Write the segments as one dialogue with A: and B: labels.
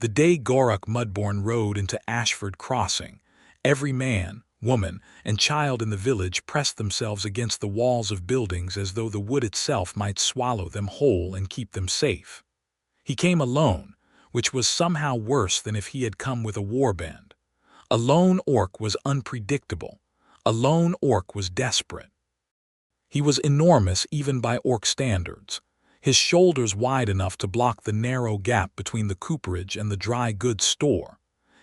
A: The day Gorruk Mudborn rode into Ashford Crossing, every man, woman, and child in the village pressed themselves against the walls of buildings as though the wood itself might swallow them whole and keep them safe. He came alone, which was somehow worse than if he had come with a warband. A lone orc was unpredictable. A lone orc was desperate. He was enormous even by orc standards, his shoulders wide enough to block the narrow gap between the cooperage and the dry goods store,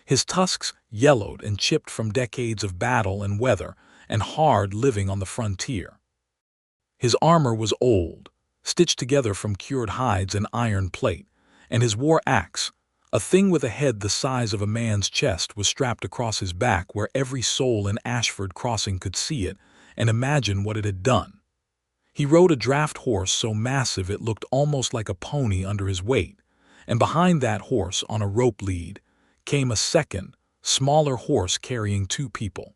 A: his tusks yellowed and chipped from decades of battle and weather and hard living on the frontier. His armor was old, stitched together from cured hides and iron plate, and his war axe, a thing with a head the size of a man's chest, was strapped across his back where every soul in Ashford Crossing could see it and imagine what it had done. He rode a draft horse so massive it looked almost like a pony under his weight, and behind that horse on a rope lead came a second, smaller horse carrying two people.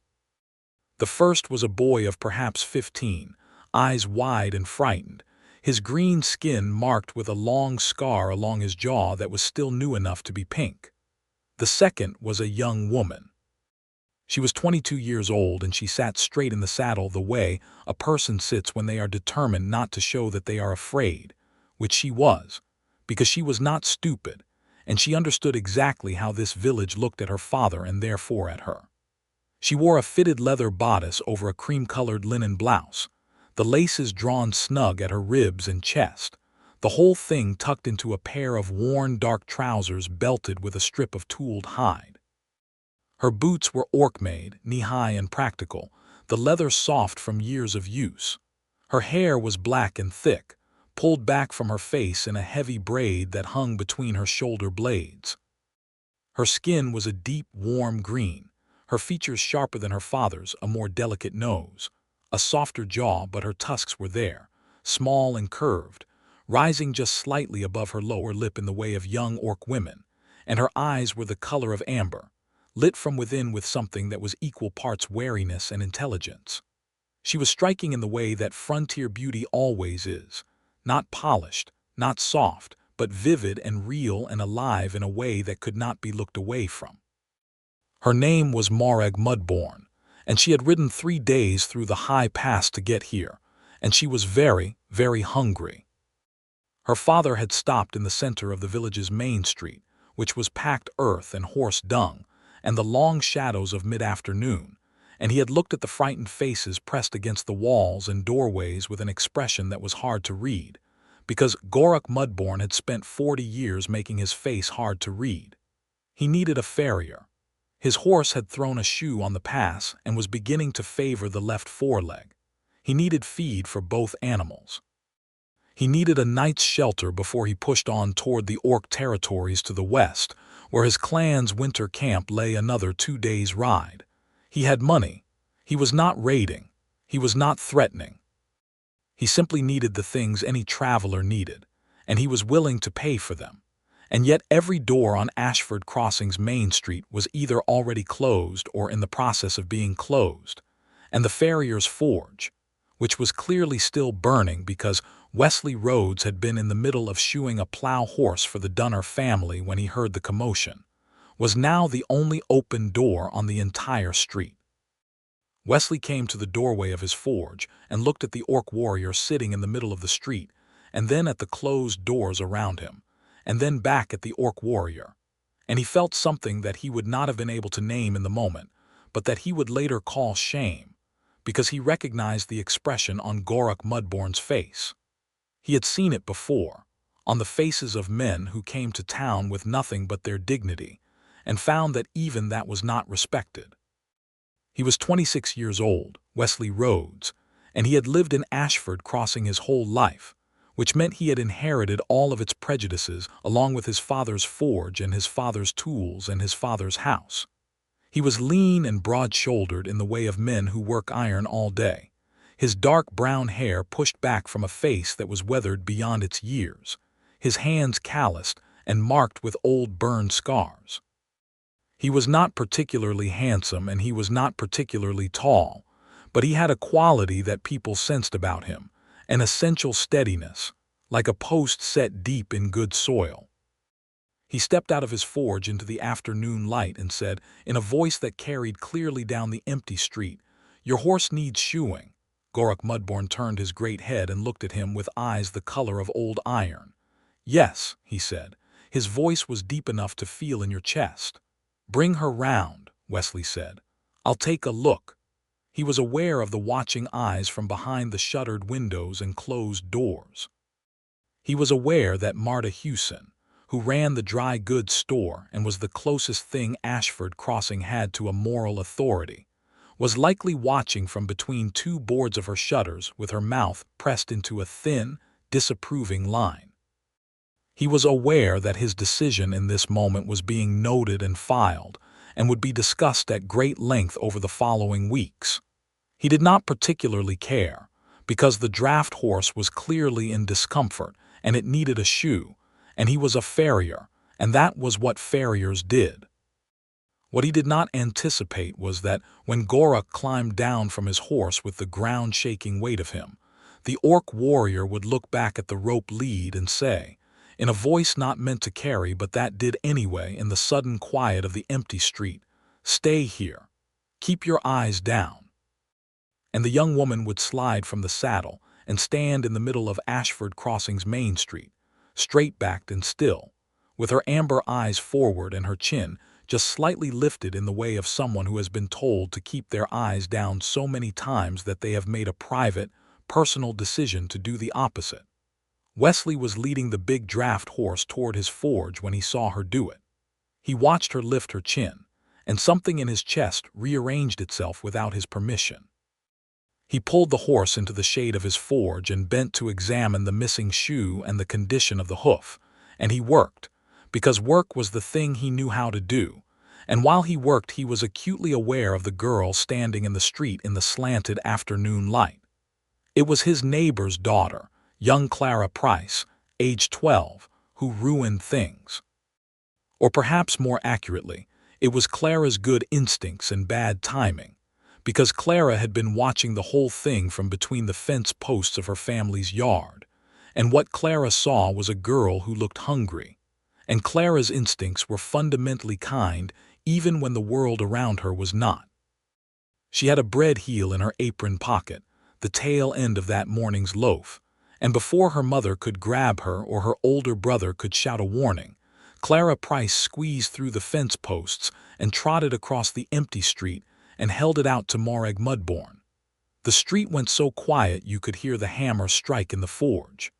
A: The first was a boy of perhaps 15, eyes wide and frightened, his green skin marked with a long scar along his jaw that was still new enough to be pink. The second was a young woman. She was 22 years old, and she sat straight in the saddle the way a person sits when they are determined not to show that they are afraid, which she was, because she was not stupid, and she understood exactly how this village looked at her father and therefore at her. She wore a fitted leather bodice over a cream-colored linen blouse, the laces drawn snug at her ribs and chest, the whole thing tucked into a pair of worn dark trousers belted with a strip of tooled hide. Her boots were orc-made, knee-high and practical, the leather soft from years of use. Her hair was black and thick, pulled back from her face in a heavy braid that hung between her shoulder blades. Her skin was a deep, warm green, her features sharper than her father's, a more delicate nose, a softer jaw, but her tusks were there, small and curved, rising just slightly above her lower lip in the way of young orc women, and her eyes were the color of amber, lit from within with something that was equal parts wariness and intelligence. She was striking in the way that frontier beauty always is, not polished, not soft, but vivid and real and alive in a way that could not be looked away from. Her name was Gorruk Mudborn, and she had ridden 3 days through the high pass to get here, and she was very, very hungry. Her father had stopped in the center of the village's main street, which was packed earth and horse dung, and the long shadows of mid-afternoon, and he had looked at the frightened faces pressed against the walls and doorways with an expression that was hard to read, because Gorruk Mudborn had spent 40 years making his face hard to read. He needed a farrier. His horse had thrown a shoe on the pass and was beginning to favor the left foreleg. He needed feed for both animals. He needed a night's shelter before he pushed on toward the orc territories to the west, where his clan's winter camp lay another 2 days' ride. He had money. He was not raiding. He was not threatening. He simply needed the things any traveler needed, and he was willing to pay for them. And yet every door on Ashford Crossing's main street was either already closed or in the process of being closed, and the farrier's forge, which was clearly still burning because Wesley Rhodes had been in the middle of shoeing a plow horse for the Dunner family when he heard the commotion, was now the only open door on the entire street. Wesley came to the doorway of his forge and looked at the orc warrior sitting in the middle of the street, and then at the closed doors around him, and then back at the orc warrior, and he felt something that he would not have been able to name in the moment, but that he would later call shame, because he recognized the expression on Gorruk Mudborn's face. He had seen it before, on the faces of men who came to town with nothing but their dignity, and found that even that was not respected. He was 26 years old, Wesley Rhodes, and he had lived in Ashford Crossing his whole life, which meant he had inherited all of its prejudices along with his father's forge and his father's tools and his father's house. He was lean and broad-shouldered in the way of men who work iron all day, his dark brown hair pushed back from a face that was weathered beyond its years, his hands calloused and marked with old burned scars. He was not particularly handsome and he was not particularly tall, but he had a quality that people sensed about him, an essential steadiness, like a post set deep in good soil. He stepped out of his forge into the afternoon light and said, in a voice that carried clearly down the empty street, "Your horse needs shoeing." Gorruk Mudborn turned his great head and looked at him with eyes the color of old iron. "Yes," he said. His voice was deep enough to feel in your chest. "Bring her round," Wesley said. "I'll take a look." He was aware of the watching eyes from behind the shuttered windows and closed doors. He was aware that Marta Hewson, who ran the dry goods store and was the closest thing Ashford Crossing had to a moral authority, was likely watching from between two boards of her shutters with her mouth pressed into a thin, disapproving line. He was aware that his decision in this moment was being noted and filed, and would be discussed at great length over the following weeks. He did not particularly care, because the draft horse was clearly in discomfort and it needed a shoe, and he was a farrier, and that was what farriers did. What he did not anticipate was that when Gorruk climbed down from his horse with the ground shaking weight of him, the orc warrior would look back at the rope lead and say, in a voice not meant to carry but that did anyway in the sudden quiet of the empty street, "Stay here. Keep your eyes down." And the young woman would slide from the saddle and stand in the middle of Ashford Crossing's main street, straight-backed and still, with her amber eyes forward and her chin just slightly lifted in the way of someone who has been told to keep their eyes down so many times that they have made a private, personal decision to do the opposite. Wesley was leading the big draft horse toward his forge when he saw her do it. He watched her lift her chin, and something in his chest rearranged itself without his permission. He pulled the horse into the shade of his forge and bent to examine the missing shoe and the condition of the hoof, and he worked, because work was the thing he knew how to do, and while he worked he was acutely aware of the girl standing in the street in the slanted afternoon light. It was his neighbor's daughter, young Clara Price, age 12, who ruined things. Or perhaps more accurately, it was Clara's good instincts and bad timing, because Clara had been watching the whole thing from between the fence posts of her family's yard, and what Clara saw was a girl who looked hungry, and Clara's instincts were fundamentally kind even when the world around her was not. She had a bread heel in her apron pocket, the tail end of that morning's loaf, and before her mother could grab her or her older brother could shout a warning, Clara Price squeezed through the fence posts and trotted across the empty street and held it out to Gorruk Mudborn. The street went so quiet you could hear the hammer strike in the forge.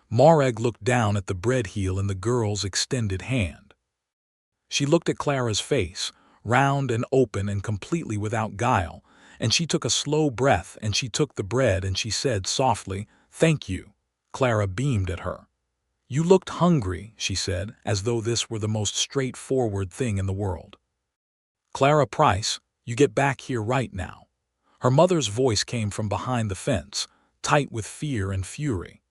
A: Morag looked down at the bread heel in the girl's extended hand. She looked at Clara's face, round and open and completely without guile, and she took a slow breath and she took the bread and she said softly, "Thank you." Clara beamed at her. "You looked hungry," she said, as though this were the most straightforward thing in the world. "Clara Price, you get back here right now." Her mother's voice came from behind the fence, tight with fear and fury.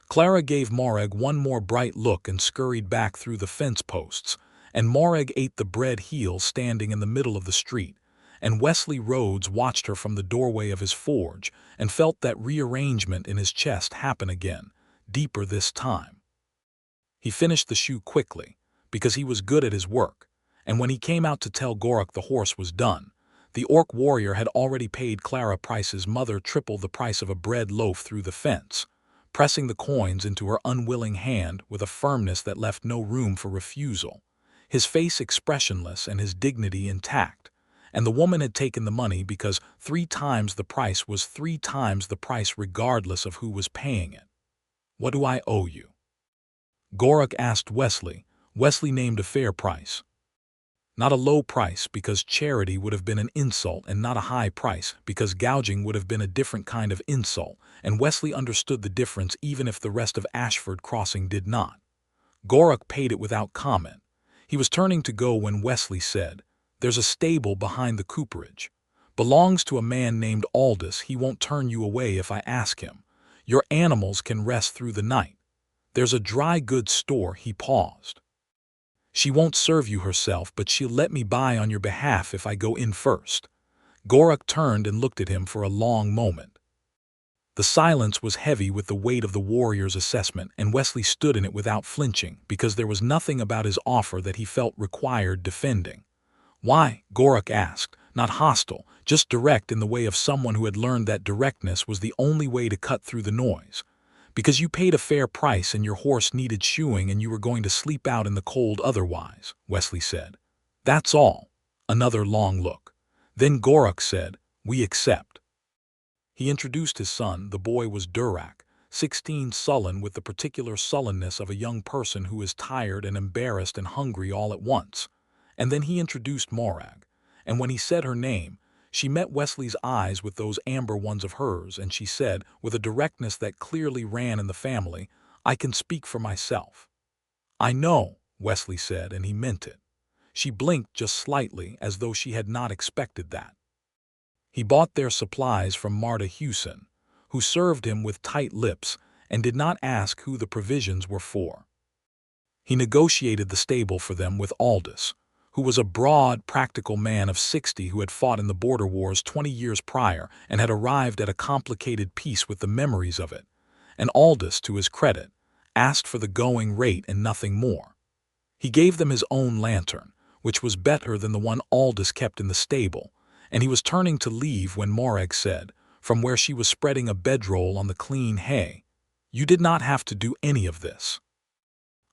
A: Clara gave Morag one more bright look and scurried back through the fence posts, and Morag ate the bread heel standing in the middle of the street, and Wesley Rhodes watched her from the doorway of his forge and felt that rearrangement in his chest happen again, deeper this time. He finished the shoe quickly, because he was good at his work, and when he came out to tell Gorruk the horse was done, the orc warrior had already paid Clara Price's mother triple the price of a bread loaf through the fence, pressing the coins into her unwilling hand with a firmness that left no room for refusal, his face expressionless and his dignity intact. And the woman had taken the money because 3 times the price was 3 times the price regardless of who was paying it. "What do I owe you?" Gorruk asked Wesley. Wesley named a fair price. Not a low price, because charity would have been an insult, and not a high price, because gouging would have been a different kind of insult, and Wesley understood the difference even if the rest of Ashford Crossing did not. Gorruk paid it without comment. He was turning to go when Wesley said, "There's a stable behind the cooperage. Belongs to a man named Aldous. He won't turn you away if I ask him. Your animals can rest through the night. There's a dry goods store." He paused. "She won't serve you herself, but she'll let me buy on your behalf if I go in first." Gorruk turned and looked at him for a long moment. The silence was heavy with the weight of the warrior's assessment, and Wesley stood in it without flinching, because there was nothing about his offer that he felt required defending. "Why?" Gorruk asked, not hostile, just direct in the way of someone who had learned that directness was the only way to cut through the noise. "Because you paid a fair price and your horse needed shoeing and you were going to sleep out in the cold otherwise," Wesley said. "That's all." Another long look. Then Gorruk said, "We accept." He introduced his son. The boy was Gorruk, 16, sullen with the particular sullenness of a young person who is tired and embarrassed and hungry all at once. And then he introduced Morag, and when he said her name, she met Wesley's eyes with those amber ones of hers, and she said, with a directness that clearly ran in the family, "I can speak for myself." "I know," Wesley said, and he meant it. She blinked just slightly, as though she had not expected that. He bought their supplies from Marta Hewson, who served him with tight lips and did not ask who the provisions were for. He negotiated the stable for them with Aldous, who was a broad, practical man of 60 who had fought in the border wars 20 years prior and had arrived at a complicated peace with the memories of it. And Aldous, to his credit, asked for the going rate and nothing more. He gave them his own lantern, which was better than the one Aldous kept in the stable, and he was turning to leave when Morag said, from where she was spreading a bedroll on the clean hay, "You did not have to do any of this."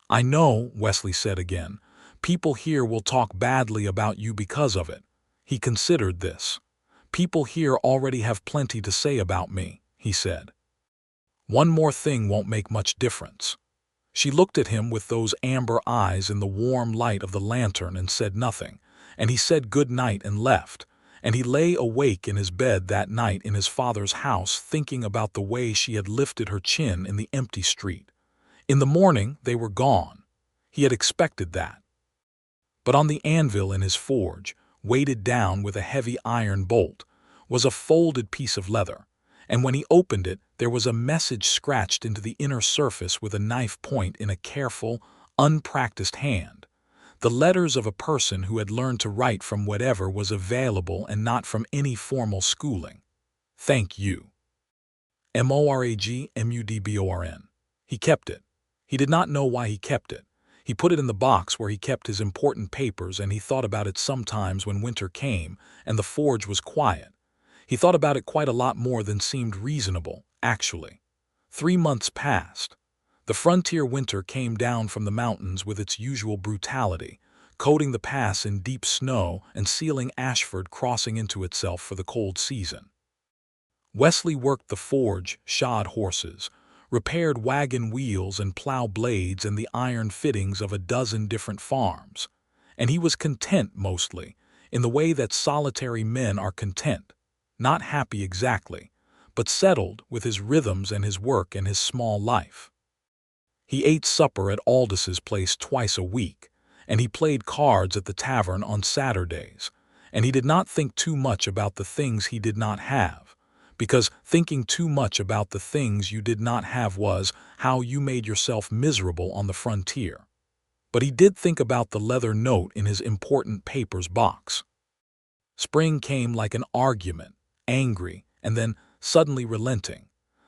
A: "I know," Wesley said again. "People here will talk badly about you because of it." He considered this. "People here already have plenty to say about me," he said. "One more thing won't make much difference." She looked at him with those amber eyes in the warm light of the lantern and said nothing, and he said good night and left, and he lay awake in his bed that night in his father's house thinking about the way she had lifted her chin in the empty street. In the morning they were gone. He had expected that. But on the anvil in his forge, weighted down with a heavy iron bolt, was a folded piece of leather, and when he opened it there was a message scratched into the inner surface with a knife point in a careful, unpracticed hand. The letters of a person who had learned to write from whatever was available and not from any formal schooling. "Thank you. Moragmudborn." He kept it. He did not know why he kept it. He put it in the box where he kept his important papers, and he thought about it sometimes when winter came and the forge was quiet. He thought about it quite a lot more than seemed reasonable, actually. 3 months passed. The frontier winter came down from the mountains with its usual brutality, coating the pass in deep snow and sealing Ashford Crossing into itself for the cold season. Wesley worked the forge, shod horses, repaired wagon wheels and plow blades and the iron fittings of a dozen different farms, and he was content mostly, in the way that solitary men are content, not happy exactly, but settled with his rhythms and his work and his small life. He ate supper at Aldis's place twice a week, and he played cards at the tavern on Saturdays, and he did not think too much about the things he did not have, because thinking too much about the things you did not have was how you made yourself miserable on the frontier. But he did think about the leather note in his important papers box. Spring came like an argument, angry, and then suddenly relenting,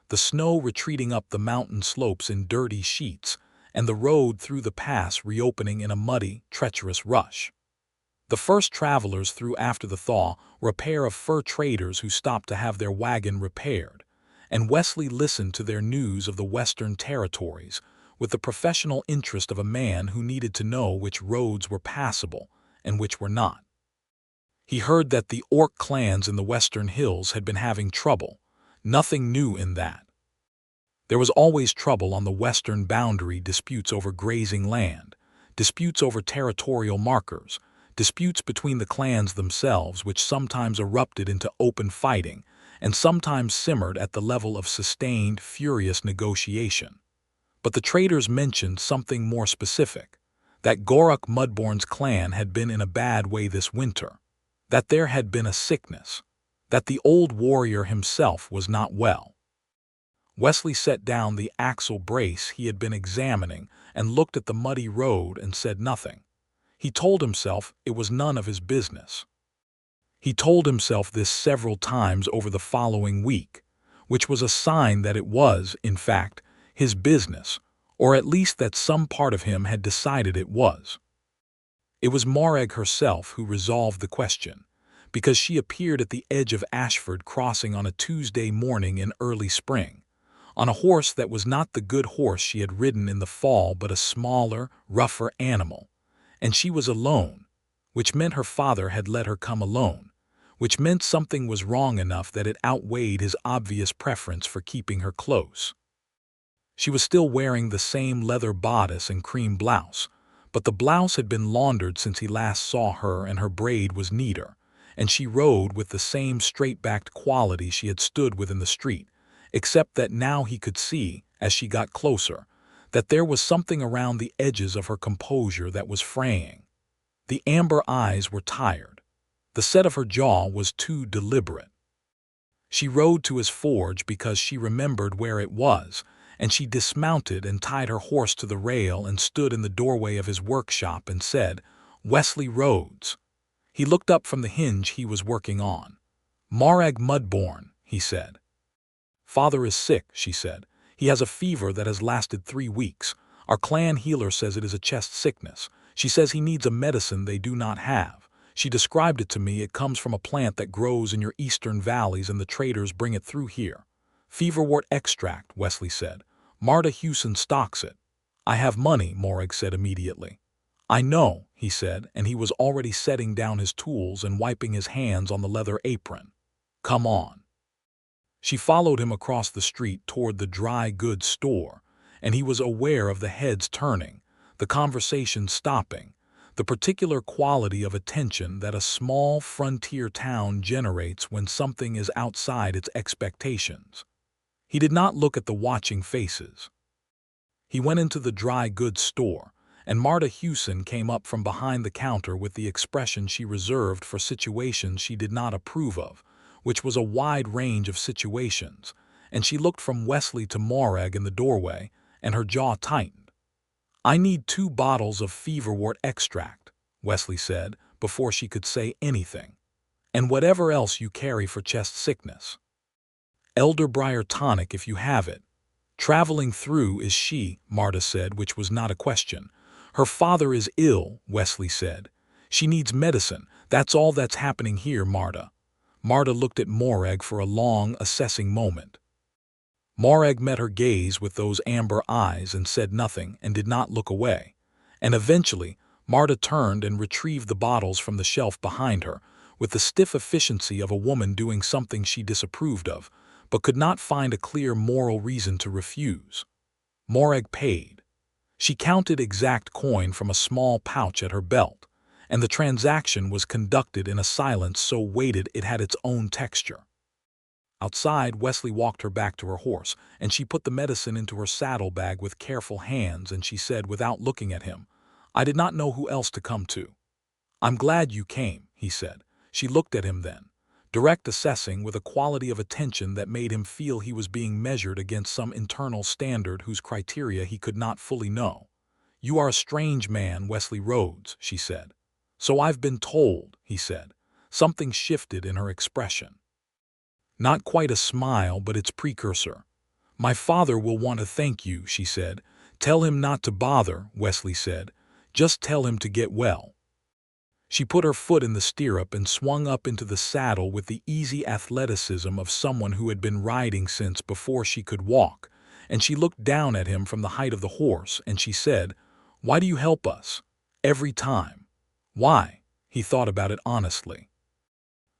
A: the snow retreating up the mountain slopes in dirty sheets, and the road through the pass reopening in a muddy, treacherous rush. The first travelers through after the thaw were a pair of fur traders who stopped to have their wagon repaired, and Wesley listened to their news of the Western Territories with the professional interest of a man who needed to know which roads were passable and which were not. He heard that the Orc clans in the Western Hills had been having trouble, nothing new in that. There was always trouble on the western boundary, disputes over grazing land, disputes over territorial markers, disputes between the clans themselves which sometimes erupted into open fighting and sometimes simmered at the level of sustained, furious negotiation. But the traders mentioned something more specific, that Gorruk Mudborn's clan had been in a bad way this winter, that there had been a sickness, that the old warrior himself was not well. Wesley set down the axle brace he had been examining and looked at the muddy road and said nothing. He told himself it was none of his business. He told himself this several times over the following week, which was a sign that it was, in fact, his business, or at least that some part of him had decided it was. It was Morag herself who resolved the question, because she appeared at the edge of Ashford Crossing on a Tuesday morning in early spring, on a horse that was not the good horse she had ridden in the fall but a smaller, rougher animal, and she was alone, which meant her father had let her come alone, which meant something was wrong enough that it outweighed his obvious preference for keeping her close. She was still wearing the same leather bodice and cream blouse, but the blouse had been laundered since he last saw her and her braid was neater, and she rode with the same straight-backed quality she had stood with in the street, except that now he could see, as she got closer, that there was something around the edges of her composure that was fraying. The amber eyes were tired. The set of her jaw was too deliberate. She rode to his forge because she remembered where it was, and she dismounted and tied her horse to the rail and stood in the doorway of his workshop and said, "Wesley Rhodes." He looked up from the hinge he was working on. "Gorruk Mudborn," he said. "Father is sick," she said. "He has a fever that has lasted 3 weeks. Our clan healer says it is a chest sickness. She says he needs a medicine they do not have. She described it to me. It comes from a plant that grows in your eastern valleys and the traders bring it through here. Feverwort extract," Wesley said. "Marta Hewson stocks it." "I have money," Morag said immediately. "I know," he said, and he was already setting down his tools and wiping his hands on the leather apron. "Come on." She followed him across the street toward the dry goods store, and he was aware of the heads turning, the conversation stopping, the particular quality of attention that a small frontier town generates when something is outside its expectations. He did not look at the watching faces. He went into the dry goods store, and Marta Hewson came up from behind the counter with the expression she reserved for situations she did not approve of, which was a wide range of situations, and she looked from Wesley to Morag in the doorway, and her jaw tightened. "I need 2 bottles of feverwort extract," Wesley said, before she could say anything. "And whatever else you carry for chest sickness. Elderbriar tonic if you have it." "Traveling through is she," Marta said, which was not a question. "Her father is ill," Wesley said. "She needs medicine. That's all that's happening here, Marta." Marta looked at Morag for a long, assessing moment. Morag met her gaze with those amber eyes and said nothing and did not look away. And eventually, Marta turned and retrieved the bottles from the shelf behind her, with the stiff efficiency of a woman doing something she disapproved of, but could not find a clear moral reason to refuse. Morag paid. She counted exact coin from a small pouch at her belt, and the transaction was conducted in a silence so weighted it had its own texture. Outside, Wesley walked her back to her horse, and she put the medicine into her saddlebag with careful hands, and she said without looking at him, "I did not know who else to come to." "I'm glad you came," he said. She looked at him then, direct assessing with a quality of attention that made him feel he was being measured against some internal standard whose criteria he could not fully know. "You are a strange man, Wesley Rhodes," she said. "So I've been told," he said. Something shifted in her expression. Not quite a smile, but its precursor. "My father will want to thank you," she said. "Tell him not to bother," Wesley said. "Just tell him to get well." She put her foot in the stirrup and swung up into the saddle with the easy athleticism of someone who had been riding since before she could walk, and she looked down at him from the height of the horse, and she said, "Why do you help us? Every time." "Why?" He thought about it honestly.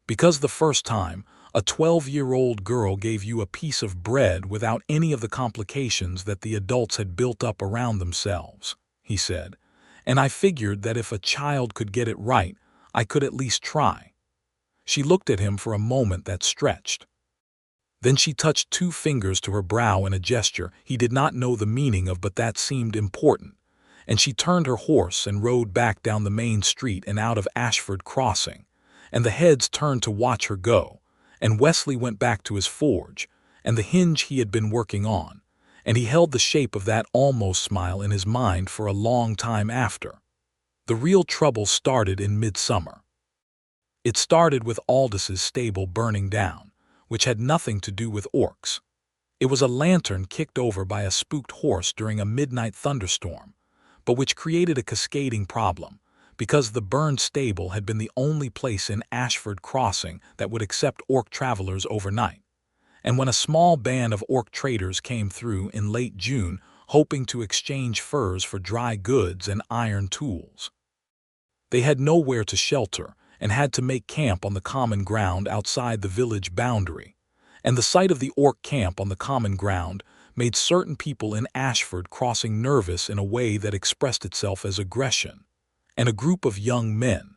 A: "Because the first time, a 12-year-old girl gave you a piece of bread without any of the complications that the adults had built up around themselves," he said. "And I figured that if a child could get it right, I could at least try." She looked at him for a moment that stretched. Then she touched 2 fingers to her brow in a gesture he did not know the meaning of, but that seemed important, and she turned her horse and rode back down the main street and out of Ashford Crossing, and the heads turned to watch her go, and Wesley went back to his forge, and the hinge he had been working on, and he held the shape of that almost smile in his mind for a long time after. The real trouble started in midsummer. It started with Aldous' stable burning down, which had nothing to do with orcs. It was a lantern kicked over by a spooked horse during a midnight thunderstorm, but which created a cascading problem, because the burned stable had been the only place in Ashford Crossing that would accept orc travelers overnight. And when a small band of orc traders came through in late June, hoping to exchange furs for dry goods and iron tools, they had nowhere to shelter and had to make camp on the common ground outside the village boundary. And the sight of the orc camp on the common ground made certain people in Ashford Crossing nervous in a way that expressed itself as aggression. And a group of young men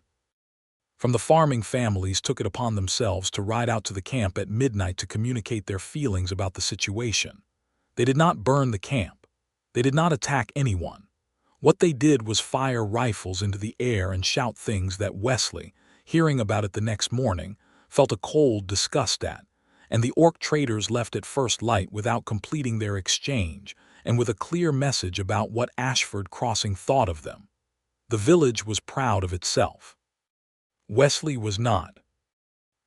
A: from the farming families took it upon themselves to ride out to the camp at midnight to communicate their feelings about the situation. They did not burn the camp. They did not attack anyone. What they did was fire rifles into the air and shout things that Wesley, hearing about it the next morning, felt a cold disgust at, and the orc traders left at first light without completing their exchange and with a clear message about what Ashford Crossing thought of them. The village was proud of itself. Wesley was not.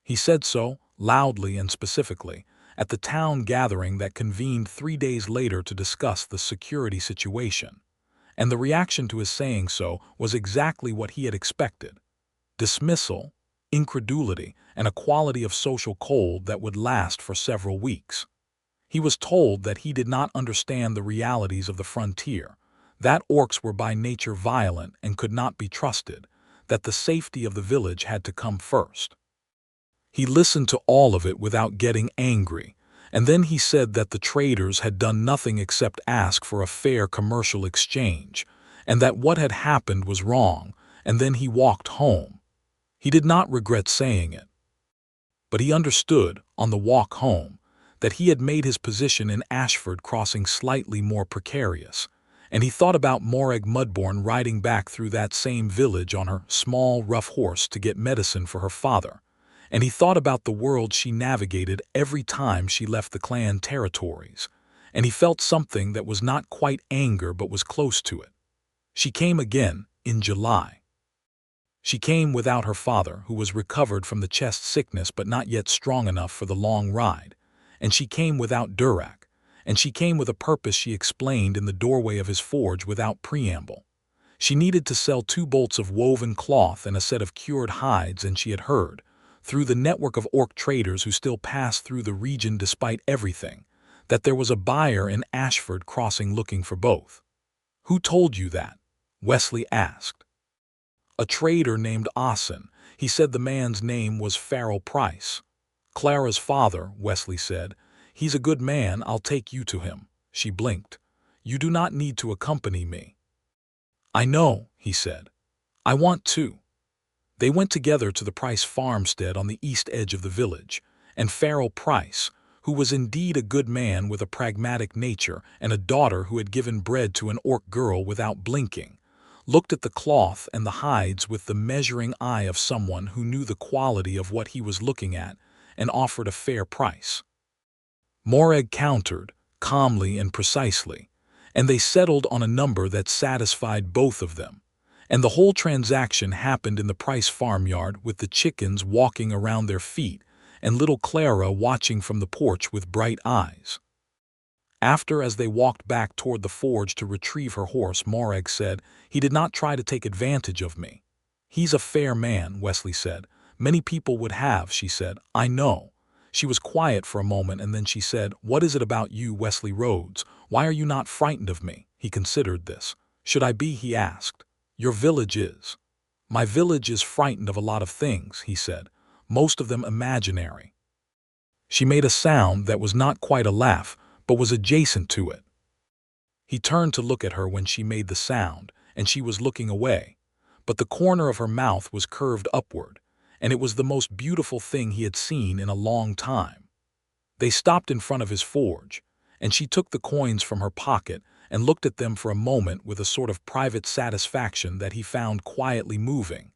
A: He said so, loudly and specifically, at the town gathering that convened 3 days later to discuss the security situation. And the reaction to his saying so was exactly what he had expected: dismissal, incredulity, and a quality of social cold that would last for several weeks. He was told that he did not understand the realities of the frontier, that orcs were by nature violent and could not be trusted, that the safety of the village had to come first. He listened to all of it without getting angry, and then he said that the traders had done nothing except ask for a fair commercial exchange, and that what had happened was wrong, and then he walked home. He did not regret saying it. But he understood, on the walk home, that he had made his position in Ashford Crossing slightly more precarious, and he thought about Gorruk Mudborn riding back through that same village on her small, rough horse to get medicine for her father, and he thought about the world she navigated every time she left the clan territories, and he felt something that was not quite anger but was close to it. She came again, in July. She came without her father, who was recovered from the chest sickness but not yet strong enough for the long ride, and she came without Gorruk, and she came with a purpose she explained in the doorway of his forge without preamble. She needed to sell 2 bolts of woven cloth and a set of cured hides, and she had heard, through the network of orc traders who still passed through the region despite everything, that there was a buyer in Ashford Crossing looking for both. "Who told you that?" Wesley asked. "A trader named Ossen. He said the man's name was Farrell Price." "Clara's father," Wesley said. "He's a good man, I'll take you to him." She blinked. "You do not need to accompany me." "I know," he said. "I want to." They went together to the Price farmstead on the east edge of the village, and Farrell Price, who was indeed a good man with a pragmatic nature and a daughter who had given bread to an orc girl without blinking, looked at the cloth and the hides with the measuring eye of someone who knew the quality of what he was looking at and offered a fair price. Morag countered, calmly and precisely, and they settled on a number that satisfied both of them, and the whole transaction happened in the Price farmyard with the chickens walking around their feet and little Clara watching from the porch with bright eyes. After, as they walked back toward the forge to retrieve her horse, Morag said, "He did not try to take advantage of me." "He's a fair man," Wesley said. "Many people would have," she said. "I know." She was quiet for a moment, and then she said, "What is it about you, Wesley Rhodes? Why are you not frightened of me?" He considered this. "Should I be?" he asked. "Your village is." "My village is frightened of a lot of things," he said, "most of them imaginary." She made a sound that was not quite a laugh, but was adjacent to it. He turned to look at her when she made the sound, and she was looking away, but the corner of her mouth was curved upward, and it was the most beautiful thing he had seen in a long time. They stopped in front of his forge, and she took the coins from her pocket and looked at them for a moment with a sort of private satisfaction that he found quietly moving,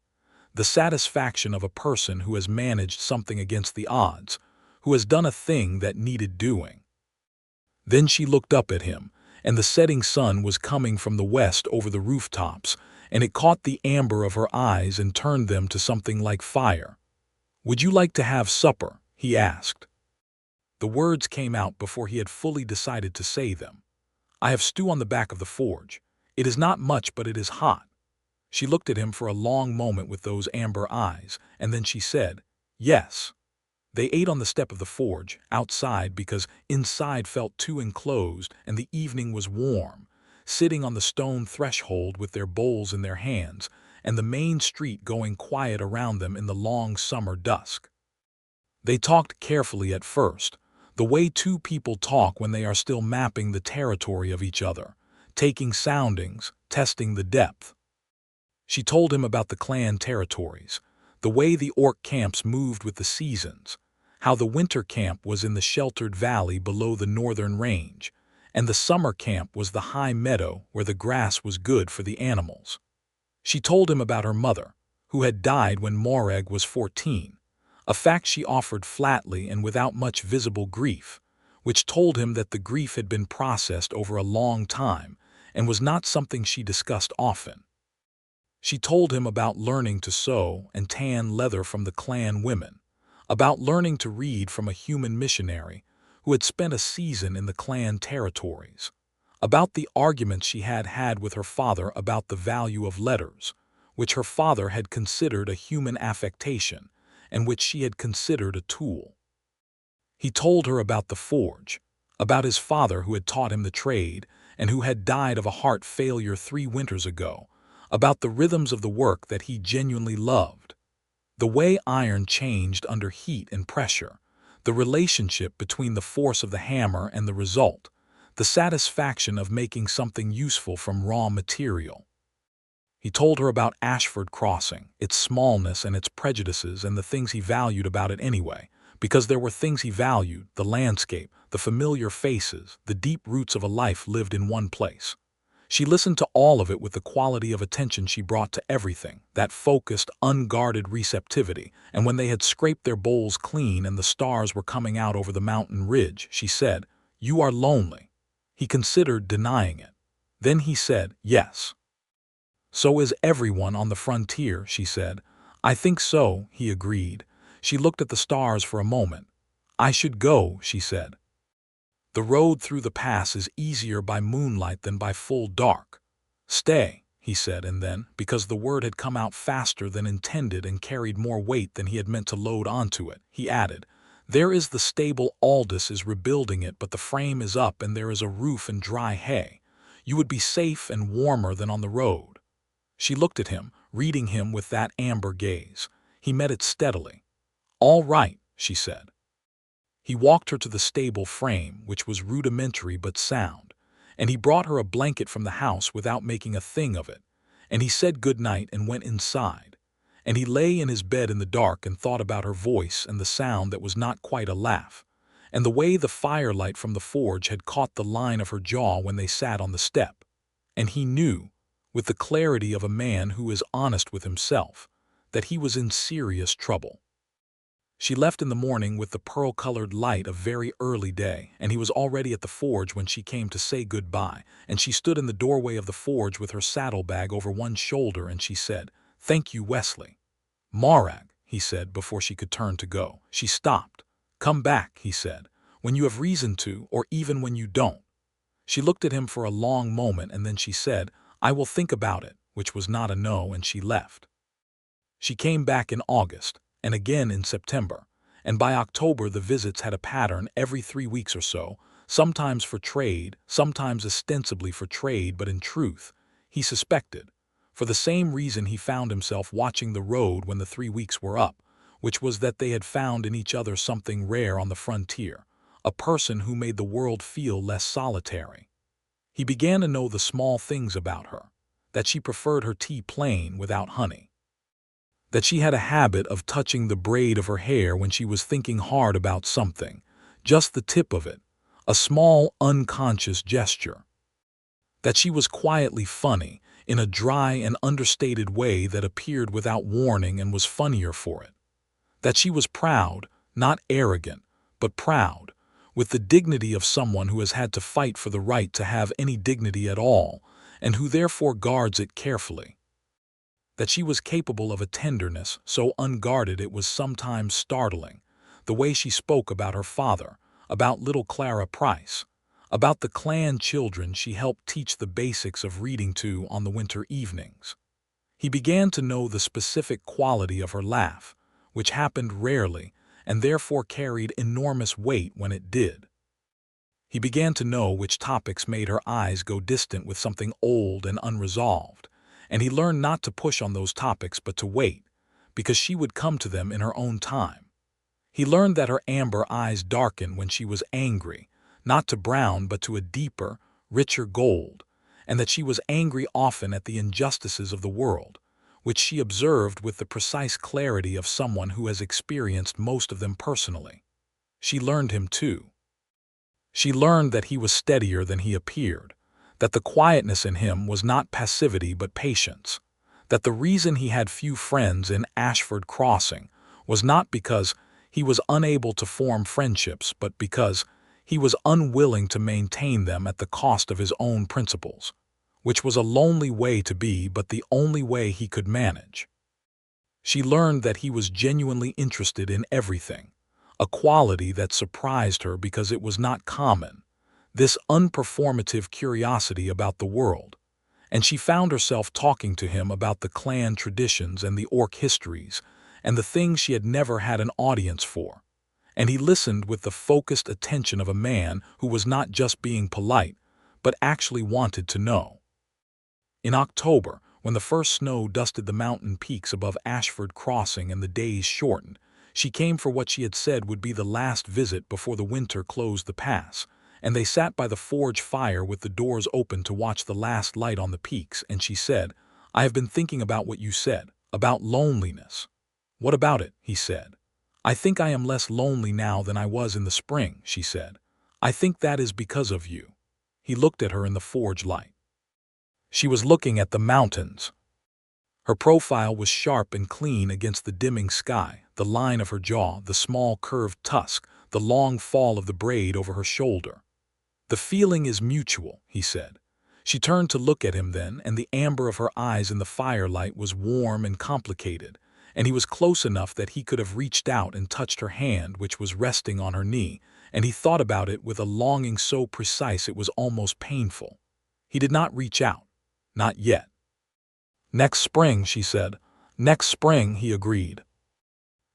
A: the satisfaction of a person who has managed something against the odds, who has done a thing that needed doing. Then she looked up at him, and the setting sun was coming from the west over the rooftops, and it caught the amber of her eyes and turned them to something like fire. "Would you like to have supper?" he asked. The words came out before he had fully decided to say them. "I have stew on the back of the forge. It is not much, but it is hot." She looked at him for a long moment with those amber eyes, and then she said, "Yes." They ate on the step of the forge, outside because inside felt too enclosed and the evening was warm, sitting on the stone threshold with their bowls in their hands, and the main street going quiet around them in the long summer dusk. They talked carefully at first, the way two people talk when they are still mapping the territory of each other, taking soundings, testing the depth. She told him about the clan territories, the way the orc camps moved with the seasons, how the winter camp was in the sheltered valley below the northern range, and the summer camp was the high meadow where the grass was good for the animals. She told him about her mother, who had died when Morag was 14, a fact she offered flatly and without much visible grief, which told him that the grief had been processed over a long time and was not something she discussed often. She told him about learning to sew and tan leather from the clan women, about learning to read from a human missionary who had spent a season in the clan territories, about the arguments she had had with her father about the value of letters, which her father had considered a human affectation and which she had considered a tool. He told her about the forge, about his father who had taught him the trade and who had died of a heart failure 3 winters ago, about the rhythms of the work that he genuinely loved, the way iron changed under heat and pressure, the relationship between the force of the hammer and the result, the satisfaction of making something useful from raw material. He told her about Ashford Crossing, its smallness and its prejudices and the things he valued about it anyway, because there were things he valued, the landscape, the familiar faces, the deep roots of a life lived in one place. She listened to all of it with the quality of attention she brought to everything, that focused, unguarded receptivity, and when they had scraped their bowls clean and the stars were coming out over the mountain ridge, she said, "You are lonely." He considered denying it. Then he said, "Yes." "So is everyone on the frontier," she said. "I think so," he agreed. She looked at the stars for a moment. "I should go," she said. "The road through the pass is easier by moonlight than by full dark." "Stay," he said, and then, because the word had come out faster than intended and carried more weight than he had meant to load onto it, he added, "There is the stable. Aldous is rebuilding it, but the frame is up and there is a roof and dry hay. You would be safe and warmer than on the road." She looked at him, reading him with that amber gaze. He met it steadily. "All right," she said. He walked her to the stable frame, which was rudimentary but sound, and he brought her a blanket from the house without making a thing of it, and he said good night and went inside, and he lay in his bed in the dark and thought about her voice and the sound that was not quite a laugh, and the way the firelight from the forge had caught the line of her jaw when they sat on the step, and he knew, with the clarity of a man who is honest with himself, that he was in serious trouble. She left in the morning with the pearl-colored light of very early day, and he was already at the forge when she came to say goodbye, and she stood in the doorway of the forge with her saddlebag over one shoulder, and she said, "Thank you, Wesley." "Morag," he said before she could turn to go. She stopped. "Come back," he said, "when you have reason to, or even when you don't." She looked at him for a long moment, and then she said, "I will think about it," which was not a no, and she left. She came back in August, and again in September, and by October the visits had a pattern every 3 weeks or so, sometimes for trade, sometimes ostensibly for trade, but in truth, he suspected, for the same reason he found himself watching the road when the 3 weeks were up, which was that they had found in each other something rare on the frontier, a person who made the world feel less solitary. He began to know the small things about her, that she preferred her tea plain without honey, that she had a habit of touching the braid of her hair when she was thinking hard about something, just the tip of it, a small, unconscious gesture, that she was quietly funny, in a dry and understated way that appeared without warning and was funnier for it, that she was proud, not arrogant, but proud, with the dignity of someone who has had to fight for the right to have any dignity at all, and who therefore guards it carefully, that she was capable of a tenderness so unguarded it was sometimes startling, the way she spoke about her father, about little Clara Price, about the clan children she helped teach the basics of reading to on the winter evenings. He began to know the specific quality of her laugh, which happened rarely and therefore carried enormous weight when it did. He began to know which topics made her eyes go distant with something old and unresolved, and he learned not to push on those topics but to wait, because she would come to them in her own time. He learned that her amber eyes darkened when she was angry, not to brown but to a deeper, richer gold, and that she was angry often at the injustices of the world, which she observed with the precise clarity of someone who has experienced most of them personally. She learned him too. She learned that he was steadier than he appeared, that the quietness in him was not passivity but patience, that the reason he had few friends in Ashford Crossing was not because he was unable to form friendships but because he was unwilling to maintain them at the cost of his own principles, which was a lonely way to be but the only way he could manage. She learned that he was genuinely interested in everything, a quality that surprised her because it was not common, this unperformative curiosity about the world, and she found herself talking to him about the clan traditions and the orc histories and the things she had never had an audience for, and he listened with the focused attention of a man who was not just being polite, but actually wanted to know. In October, when the first snow dusted the mountain peaks above Ashford Crossing and the days shortened, she came for what she had said would be the last visit before the winter closed the pass, and they sat by the forge fire with the doors open to watch the last light on the peaks, and she said, "I have been thinking about what you said, about loneliness." "What about it?" he said. "I think I am less lonely now than I was in the spring," she said. "I think that is because of you." He looked at her in the forge light. She was looking at the mountains. Her profile was sharp and clean against the dimming sky, the line of her jaw, the small curved tusk, the long fall of the braid over her shoulder. "The feeling is mutual," he said. She turned to look at him then, and the amber of her eyes in the firelight was warm and complicated, and he was close enough that he could have reached out and touched her hand which was resting on her knee, and he thought about it with a longing so precise it was almost painful. He did not reach out. Not yet. "Next spring," she said. "Next spring," he agreed.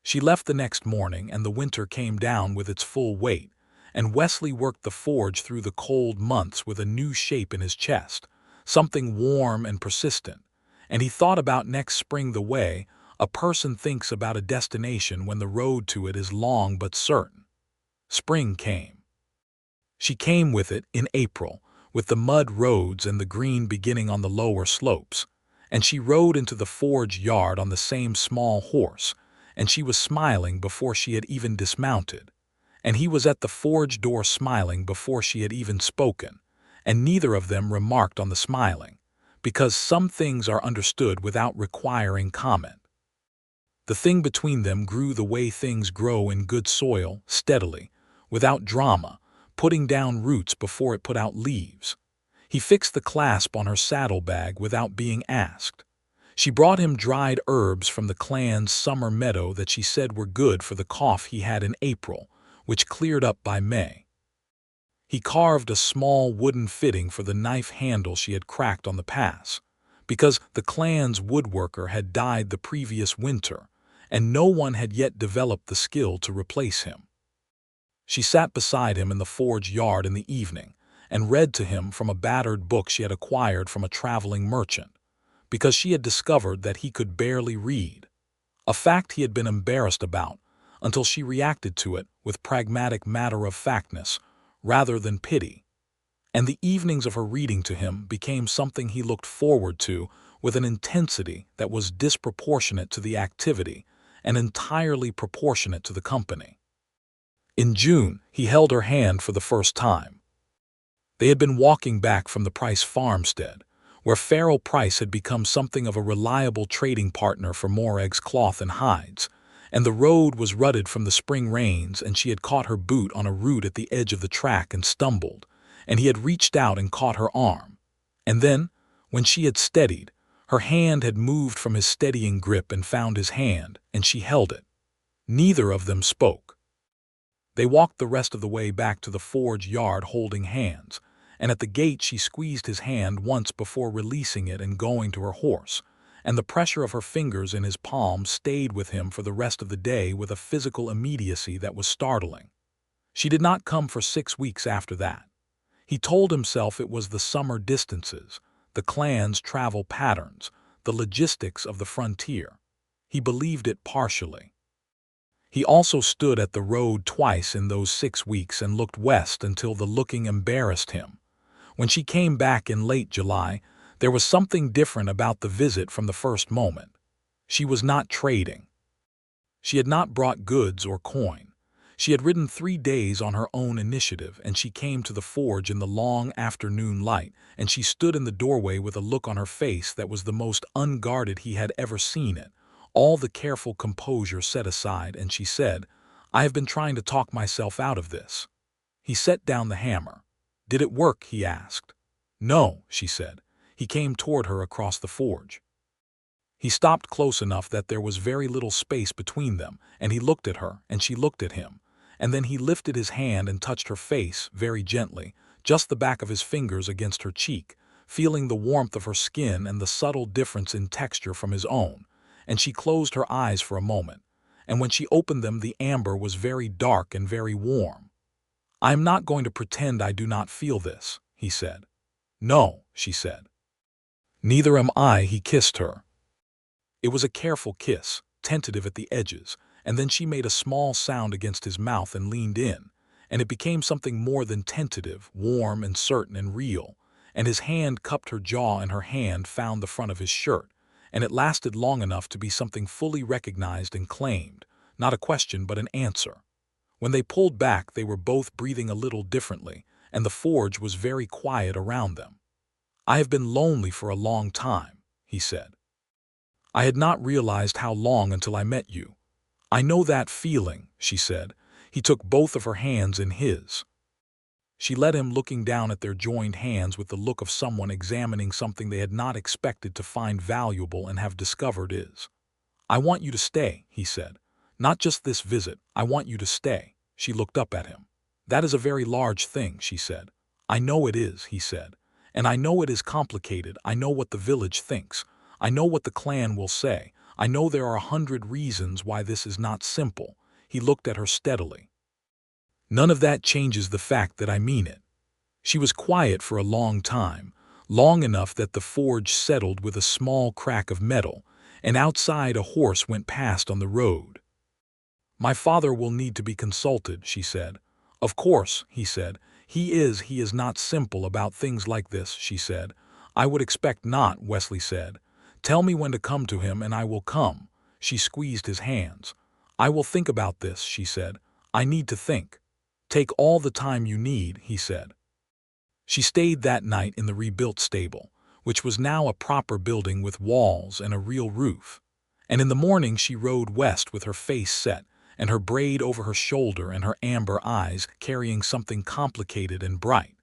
A: She left the next morning, and the winter came down with its full weight, and Wesley worked the forge through the cold months with a new shape in his chest, something warm and persistent, and he thought about next spring the way a person thinks about a destination when the road to it is long but certain. Spring came. She came with it in April, with the mud roads and the green beginning on the lower slopes, and she rode into the forge yard on the same small horse, and she was smiling before she had even dismounted, and he was at the forge door smiling before she had even spoken, and neither of them remarked on the smiling, because some things are understood without requiring comment. The thing between them grew the way things grow in good soil, steadily, without drama, putting down roots before it put out leaves. He fixed the clasp on her saddlebag without being asked. She brought him dried herbs from the clan's summer meadow that she said were good for the cough he had in April, which cleared up by May. He carved a small wooden fitting for the knife handle she had cracked on the pass, because the clan's woodworker had died the previous winter, and no one had yet developed the skill to replace him. She sat beside him in the forge yard in the evening and read to him from a battered book she had acquired from a traveling merchant, because she had discovered that he could barely read, a fact he had been embarrassed about until she reacted to it with pragmatic matter-of-factness rather than pity, and the evenings of her reading to him became something he looked forward to with an intensity that was disproportionate to the activity and entirely proportionate to the company. In June, he held her hand for the first time. They had been walking back from the Price farmstead, where Farrell Price had become something of a reliable trading partner for Morag's cloth and hides, and the road was rutted from the spring rains, and she had caught her boot on a root at the edge of the track and stumbled, and he had reached out and caught her arm. And then, when she had steadied, her hand had moved from his steadying grip and found his hand, and she held it. Neither of them spoke. They walked the rest of the way back to the forge yard holding hands, and at the gate she squeezed his hand once before releasing it and going to her horse, and the pressure of her fingers in his palm stayed with him for the rest of the day with a physical immediacy that was startling. She did not come for 6 weeks after that. He told himself it was the summer distances, the clan's travel patterns, the logistics of the frontier. He believed it partially. He also stood at the road twice in those 6 weeks and looked west until the looking embarrassed him. When she came back in late July, there was something different about the visit from the first moment. She was not trading. She had not brought goods or coin. She had ridden 3 days on her own initiative, and she came to the forge in the long afternoon light, and she stood in the doorway with a look on her face that was the most unguarded he had ever seen it, all the careful composure set aside, and she said, "I have been trying to talk myself out of this." He set down the hammer. "Did it work?" he asked. "No," she said. He came toward her across the forge. He stopped close enough that there was very little space between them, and he looked at her, and she looked at him. And then he lifted his hand and touched her face, very gently, just the back of his fingers against her cheek, feeling the warmth of her skin and the subtle difference in texture from his own. And she closed her eyes for a moment, and when she opened them the amber was very dark and very warm. "I am not going to pretend I do not feel this," he said. "No," she said. "Neither am I," he kissed her. It was a careful kiss, tentative at the edges, and then she made a small sound against his mouth and leaned in, and it became something more than tentative, warm and certain and real, and his hand cupped her jaw and her hand found the front of his shirt, and it lasted long enough to be something fully recognized and claimed, not a question but an answer. When they pulled back they were both breathing a little differently, and the forge was very quiet around them. "I have been lonely for a long time," he said. "I had not realized how long until I met you." "I know that feeling," she said. He took both of her hands in his. She let him, looking down at their joined hands with the look of someone examining something they had not expected to find valuable and have discovered is. "I want you to stay," he said. "Not just this visit, I want you to stay." She looked up at him. "That is a very large thing," she said. "I know it is," he said. "And I know it is complicated. I know what the village thinks. I know what the clan will say. I know there are 100 reasons why this is not simple." He looked at her steadily. "None of that changes the fact that I mean it." She was quiet for a long time, long enough that the forge settled with a small crack of metal, and outside a horse went past on the road. "My father will need to be consulted," she said. "Of course," he said. He is not simple about things like this," she said. "I would expect not," Wesley said. "Tell me when to come to him and I will come." She squeezed his hands. "I will think about this," she said. "I need to think." "Take all the time you need," he said. She stayed that night in the rebuilt stable, which was now a proper building with walls and a real roof. And in the morning she rode west with her face set, and her braid over her shoulder and her amber eyes carrying something complicated and bright.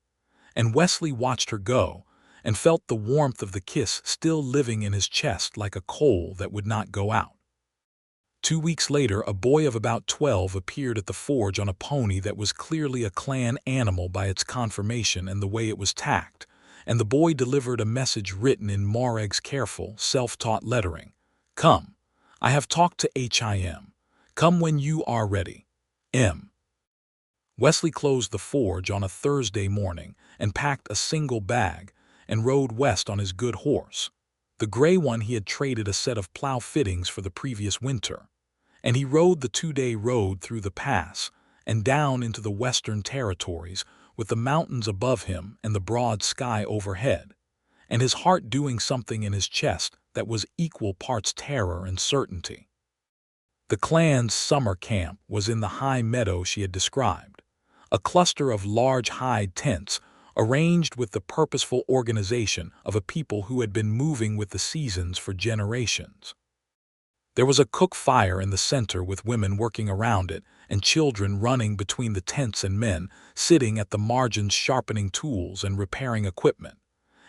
A: And Wesley watched her go, and felt the warmth of the kiss still living in his chest like a coal that would not go out. 2 weeks later, a boy of about 12 appeared at the forge on a pony that was clearly a clan animal by its conformation and the way it was tacked, and the boy delivered a message written in Morag's careful, self-taught lettering. "Come. I have talked to him. Come when you are ready. M." Wesley closed the forge on a Thursday morning and packed a single bag and rode west on his good horse, the gray one he had traded a set of plow fittings for the previous winter, and he rode the 2-day road through the pass and down into the western territories with the mountains above him and the broad sky overhead, and his heart doing something in his chest that was equal parts terror and certainty. The clan's summer camp was in the high meadow she had described, a cluster of large hide tents arranged with the purposeful organization of a people who had been moving with the seasons for generations. There was a cook fire in the center with women working around it and children running between the tents and men sitting at the margins sharpening tools and repairing equipment.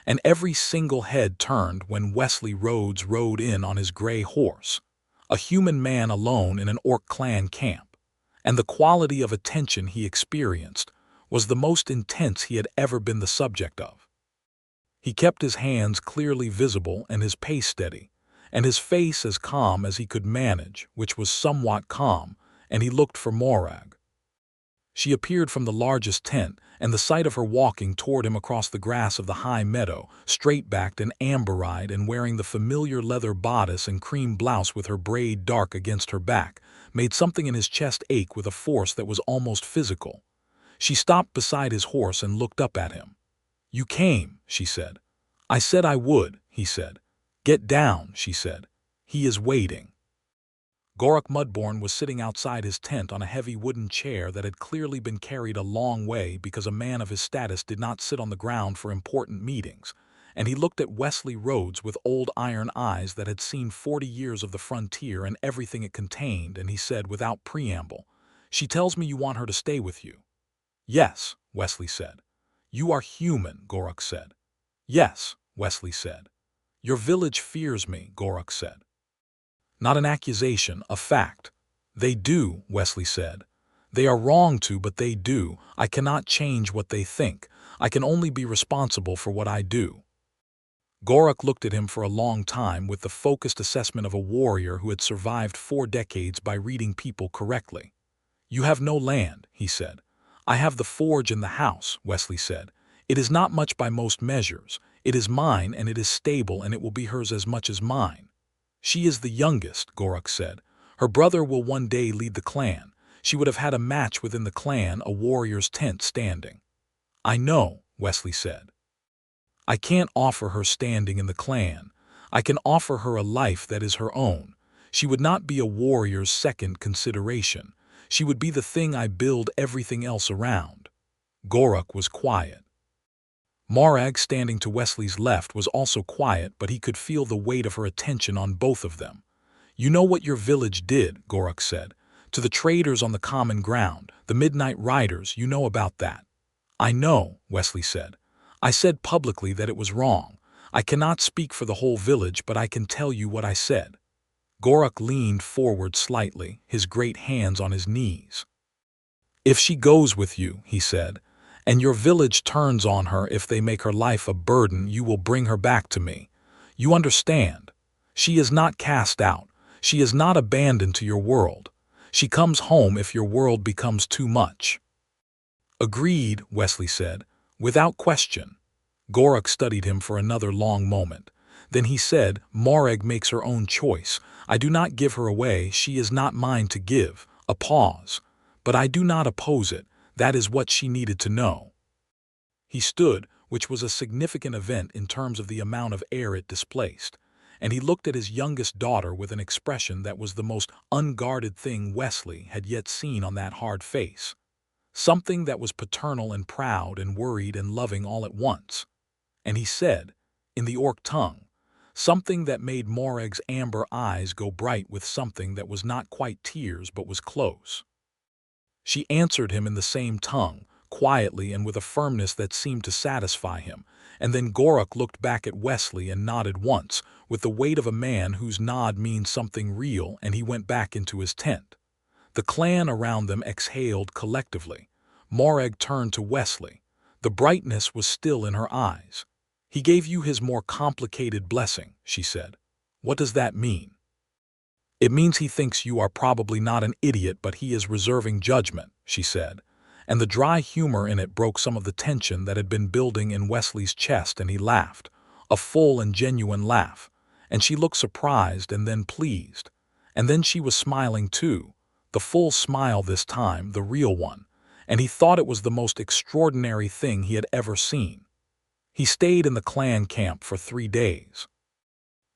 A: And every single head turned when Wesley Rhodes rode in on his gray horse, a human man alone in an orc clan camp. and the quality of attention he experienced was the most intense he had ever been the subject of. He kept his hands clearly visible and his pace steady, and his face as calm as he could manage, which was somewhat calm, and he looked for Morag. She appeared from the largest tent, and the sight of her walking toward him across the grass of the high meadow, straight-backed and amber-eyed and wearing the familiar leather bodice and cream blouse with her braid dark against her back, made something in his chest ache with a force that was almost physical. She stopped beside his horse and looked up at him. "You came," she said. "I said I would," he said. "Get down," she said. "He is waiting." Gorruk Mudborn was sitting outside his tent on a heavy wooden chair that had clearly been carried a long way because a man of his status did not sit on the ground for important meetings, and he looked at Wesley Rhodes with old iron eyes that had seen 40 years of the frontier and everything it contained, and he said without preamble, "She tells me you want her to stay with you." "Yes," Wesley said. "You are human," Gorruk said. "Yes," Wesley said. "Your village fears me," Gorruk said. "Not an accusation, a fact." "They do," Wesley said. "They are wrong to, but they do. I cannot change what they think. I can only be responsible for what I do." Gorruk looked at him for a long time with the focused assessment of a warrior who had survived 4 decades by reading people correctly. "You have no land," he said. "I have the forge and the house," Wesley said. "It is not much by most measures. It is mine, and it is stable, and it will be hers as much as mine." "She is the youngest," Gorruk said. "Her brother will one day lead the clan. She would have had a match within the clan, a warrior's tent standing." "I know," Wesley said. "I can't offer her standing in the clan. I can offer her a life that is her own. She would not be a warrior's second consideration. She would be the thing I build everything else around." Gorruk was quiet. Morag, standing to Wesley's left, was also quiet, but he could feel the weight of her attention on both of them. "You know what your village did," Gorruk said. "To the traders on the common ground, the midnight riders, you know about that." "I know," Wesley said. "I said publicly that it was wrong. I cannot speak for the whole village, but I can tell you what I said." Gorruk leaned forward slightly, his great hands on his knees. "If she goes with you," he said, "and your village turns on her if they make her life a burden, you will bring her back to me. You understand? She is not cast out. She is not abandoned to your world. She comes home if your world becomes too much." "Agreed," Wesley said, "without question." Gorruk studied him for another long moment. Then he said, "Morag makes her own choice. I do not give her away. She is not mine to give." A pause. "But I do not oppose it. That is what she needed to know." He stood, which was a significant event in terms of the amount of air it displaced, and he looked at his youngest daughter with an expression that was the most unguarded thing Wesley had yet seen on that hard face. Something that was paternal and proud and worried and loving all at once. And he said, in the Orc tongue, something that made Morag's amber eyes go bright with something that was not quite tears but was close. She answered him in the same tongue, quietly and with a firmness that seemed to satisfy him, and then Gorruk looked back at Wesley and nodded once, with the weight of a man whose nod means something real, and he went back into his tent. The clan around them exhaled collectively. Morag turned to Wesley. The brightness was still in her eyes. "He gave you his more complicated blessing," she said. "What does that mean?" "It means he thinks you are probably not an idiot, but he is reserving judgment," she said, and the dry humor in it broke some of the tension that had been building in Wesley's chest, and he laughed, a full and genuine laugh, and she looked surprised and then pleased, and then she was smiling too, the full smile this time, the real one, and he thought it was the most extraordinary thing he had ever seen. He stayed in the clan camp for 3 days.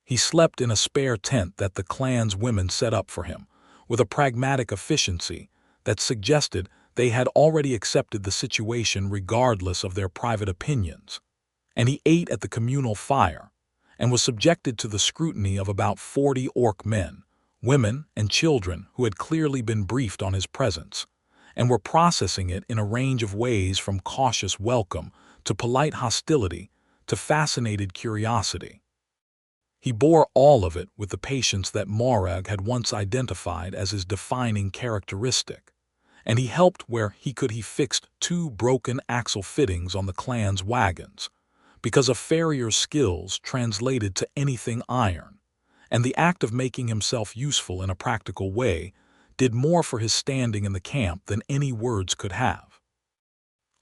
A: He slept in a spare tent that the clan's women set up for him, with a pragmatic efficiency that suggested they had already accepted the situation regardless of their private opinions. And he ate at the communal fire, and was subjected to the scrutiny of about 40 orc men, women, and children who had clearly been briefed on his presence, and were processing it in a range of ways from cautious welcome to polite hostility to fascinated curiosity. He bore all of it with the patience that Morag had once identified as his defining characteristic. and he helped where he could. He fixed 2 broken axle fittings on the clan's wagons, because a farrier's skills translated to anything iron, and the act of making himself useful in a practical way did more for his standing in the camp than any words could have.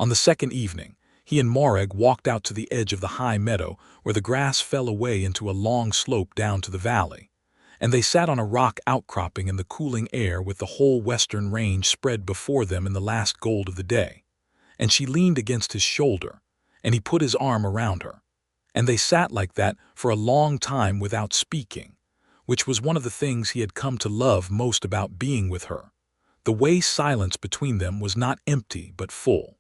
A: On the second evening, he and Morag walked out to the edge of the high meadow where the grass fell away into a long slope down to the valley, and they sat on a rock outcropping in the cooling air with the whole western range spread before them in the last gold of the day. And she leaned against his shoulder, and he put his arm around her, and they sat like that for a long time without speaking, which was one of the things he had come to love most about being with her. The way silence between them was not empty but full.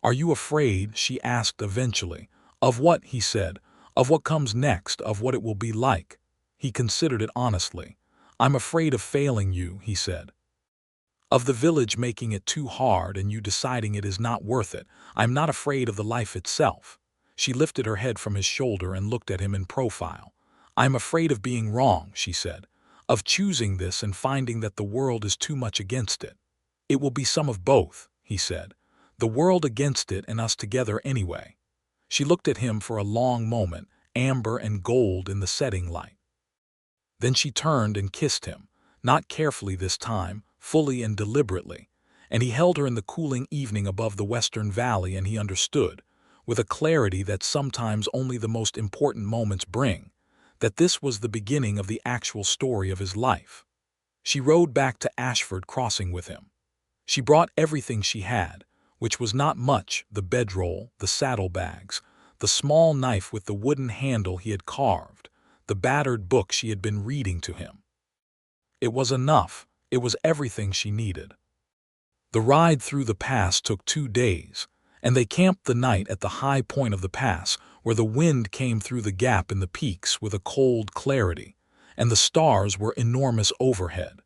A: "Are you afraid," she asked eventually. "Of what?" he said. "Of what comes next, of what it will be like." He considered it honestly. "I'm afraid of failing you," he said. "Of the village making it too hard and you deciding it is not worth it. I'm not afraid of the life itself." She lifted her head from his shoulder and looked at him in profile. "I'm afraid of being wrong," she said. "Of choosing this and finding that the world is too much against it." "It will be some of both," he said. "The world against it and us together anyway." She looked at him for a long moment, amber and gold in the setting light. Then she turned and kissed him, not carefully this time, fully and deliberately, and he held her in the cooling evening above the western valley, and he understood, with a clarity that sometimes only the most important moments bring, that this was the beginning of the actual story of his life. She rode back to Ashford Crossing with him. She brought everything she had, which was not much: the bedroll, the saddlebags, the small knife with the wooden handle he had carved, the battered book she had been reading to him. It was enough. It was everything she needed. The ride through the pass took 2 days, and they camped the night at the high point of the pass, where the wind came through the gap in the peaks with a cold clarity, and the stars were enormous overhead.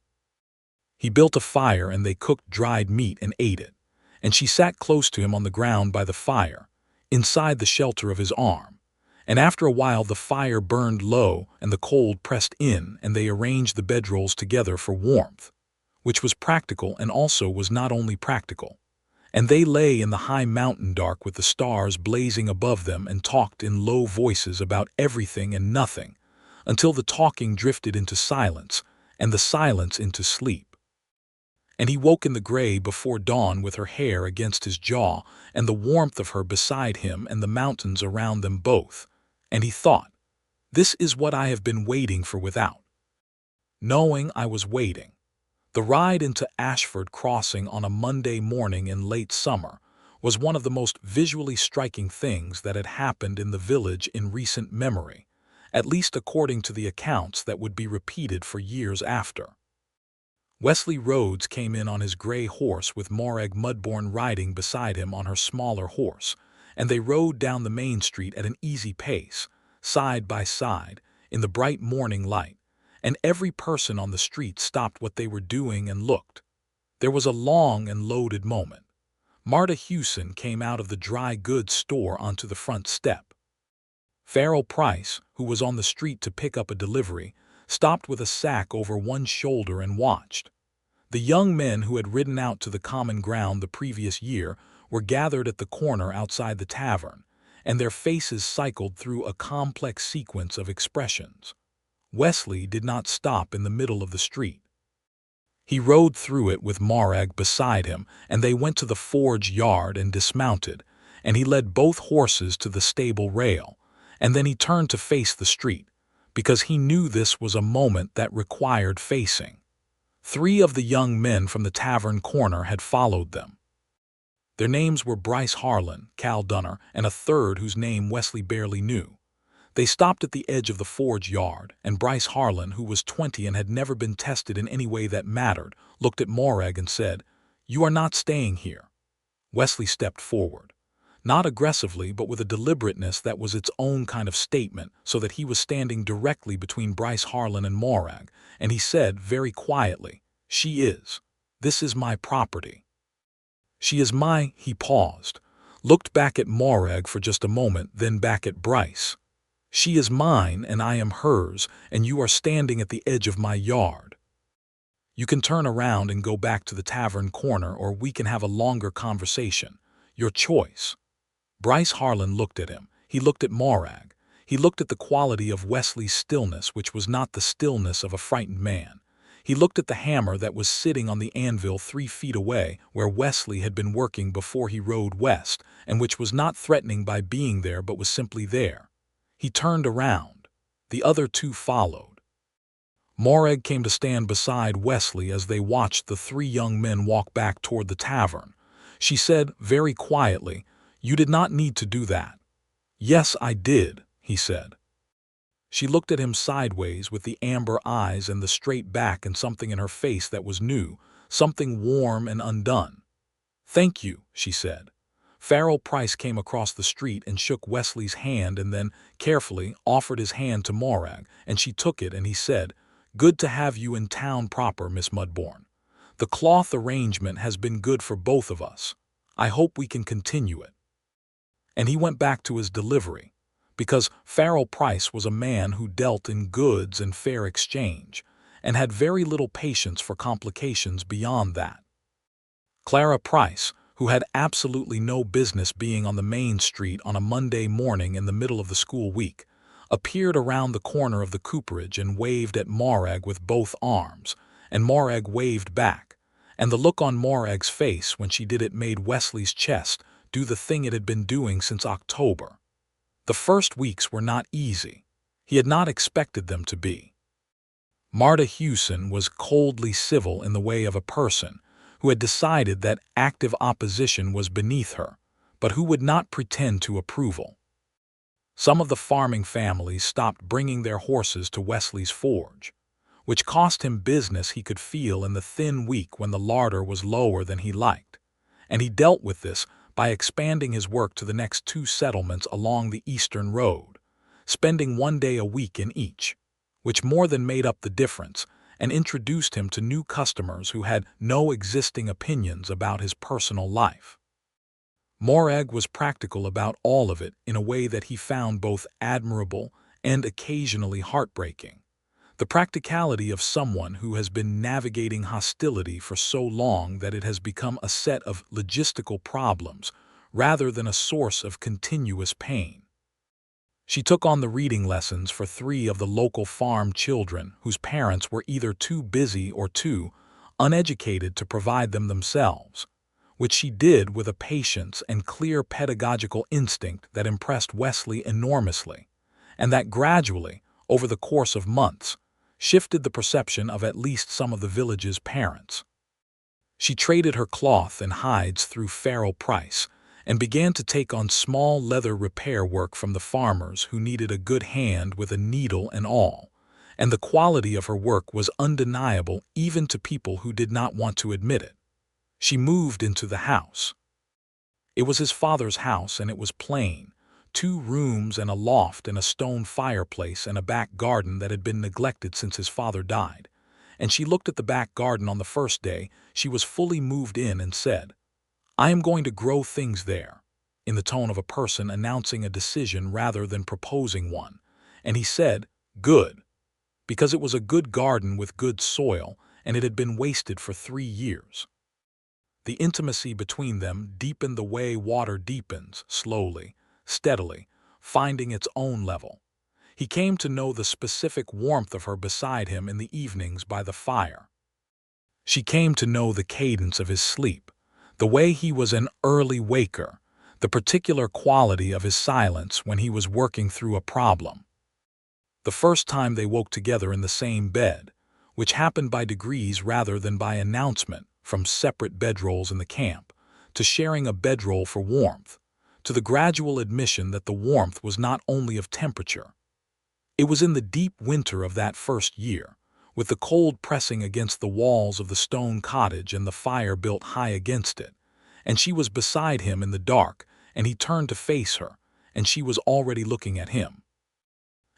A: He built a fire and they cooked dried meat and ate it, and she sat close to him on the ground by the fire, inside the shelter of his arm. And after a while the fire burned low and the cold pressed in, and they arranged the bedrolls together for warmth, which was practical and also was not only practical. And they lay in the high mountain dark with the stars blazing above them and talked in low voices about everything and nothing, until the talking drifted into silence, and the silence into sleep. And he woke in the gray before dawn with her hair against his jaw and the warmth of her beside him and the mountains around them both. And he thought, "This is what I have been waiting for without knowing I was waiting." The ride into Ashford Crossing on a Monday morning in late summer was one of the most visually striking things that had happened in the village in recent memory, at least according to the accounts that would be repeated for years after. Wesley Rhodes came in on his gray horse with Gorruk Mudborn riding beside him on her smaller horse, and they rode down the main street at an easy pace, side by side, in the bright morning light, and every person on the street stopped what they were doing and looked. There was a long and loaded moment. Marta Hewson came out of the dry goods store onto the front step. Farrell Price, who was on the street to pick up a delivery, stopped with a sack over one shoulder and watched. The young men who had ridden out to the common ground the previous year were gathered at the corner outside the tavern, and their faces cycled through a complex sequence of expressions. Wesley did not stop in the middle of the street. He rode through it with Morag beside him, and they went to the forge yard and dismounted, and he led both horses to the stable rail, and then he turned to face the street, because he knew this was a moment that required facing. 3 of the young men from the tavern corner had followed them. Their names were Bryce Harlan, Cal Dunner, and a third whose name Wesley barely knew. They stopped at the edge of the forge yard, and Bryce Harlan, who was 20 and had never been tested in any way that mattered, looked at Morag and said, "You are not staying here." Wesley stepped forward, not aggressively but with a deliberateness that was its own kind of statement, so that he was standing directly between Bryce Harlan and Morag, and he said very quietly, "She is. This is my property. She is my—" He paused, looked back at Morag for just a moment, then back at Bryce. "She is mine and I am hers, and you are standing at the edge of my yard. You can turn around and go back to the tavern corner, or we can have a longer conversation. Your choice." Bryce Harlan looked at him. He looked at Morag. He looked at the quality of Wesley's stillness, which was not the stillness of a frightened man. He looked at the hammer that was sitting on the anvil 3 feet away, where Wesley had been working before he rode west, and which was not threatening by being there but was simply there. He turned around. The other two followed. Morag came to stand beside Wesley as they watched the 3 young men walk back toward the tavern. She said very quietly, "You did not need to do that." "Yes, I did," he said. She looked at him sideways with the amber eyes and the straight back, and something in her face that was new, something warm and undone. "Thank you," she said. Farrell Price came across the street and shook Wesley's hand, and then, carefully, offered his hand to Morag, and she took it, and he said, "Good to have you in town proper, Miss Mudborn. The cloth arrangement has been good for both of us. I hope we can continue it." And he went back to his delivery, because Farrell Price was a man who dealt in goods and fair exchange, and had very little patience for complications beyond that. Clara Price, who had absolutely no business being on the main street on a Monday morning in the middle of the school week, appeared around the corner of the cooperage and waved at Morag with both arms, and Morag waved back, and the look on Morag's face when she did it made Wesley's chest do the thing it had been doing since October. The first weeks were not easy. He had not expected them to be. Marta Hewson was coldly civil in the way of a person who had decided that active opposition was beneath her, but who would not pretend to approval. Some of the farming families stopped bringing their horses to Wesley's forge, which cost him business he could feel in the thin week when the larder was lower than he liked, and he dealt with this by expanding his work to the next 2 settlements along the eastern road, spending 1 day a week in each, which more than made up the difference, and introduced him to new customers who had no existing opinions about his personal life. Morag was practical about all of it in a way that he found both admirable and occasionally heartbreaking. The practicality of someone who has been navigating hostility for so long that it has become a set of logistical problems rather than a source of continuous pain. She took on the reading lessons for 3 of the local farm children whose parents were either too busy or too uneducated to provide them themselves, which she did with a patience and clear pedagogical instinct that impressed Wesley enormously, and that gradually, over the course of months, shifted the perception of at least some of the village's parents. She traded her cloth and hides through Farrell Price and began to take on small leather repair work from the farmers who needed a good hand with a needle and all, and the quality of her work was undeniable even to people who did not want to admit it. She moved into the house. It was his father's house, and it was plain, 2 rooms and a loft and a stone fireplace and a back garden that had been neglected since his father died. And she looked at the back garden on the first day she was fully moved in and said, "I am going to grow things there," in the tone of a person announcing a decision rather than proposing one. And he said, "Good," because it was a good garden with good soil, and it had been wasted for 3 years. The intimacy between them deepened the way water deepens, slowly, steadily, finding its own level. He came to know the specific warmth of her beside him in the evenings by the fire. She came to know the cadence of his sleep, the way he was an early waker, the particular quality of his silence when he was working through a problem. The first time they woke together in the same bed, which happened by degrees rather than by announcement, from separate bedrolls in the camp, to sharing a bedroll for warmth, to the gradual admission that the warmth was not only of temperature. It was in the deep winter of that first year, with the cold pressing against the walls of the stone cottage and the fire built high against it, and she was beside him in the dark, and he turned to face her, and she was already looking at him.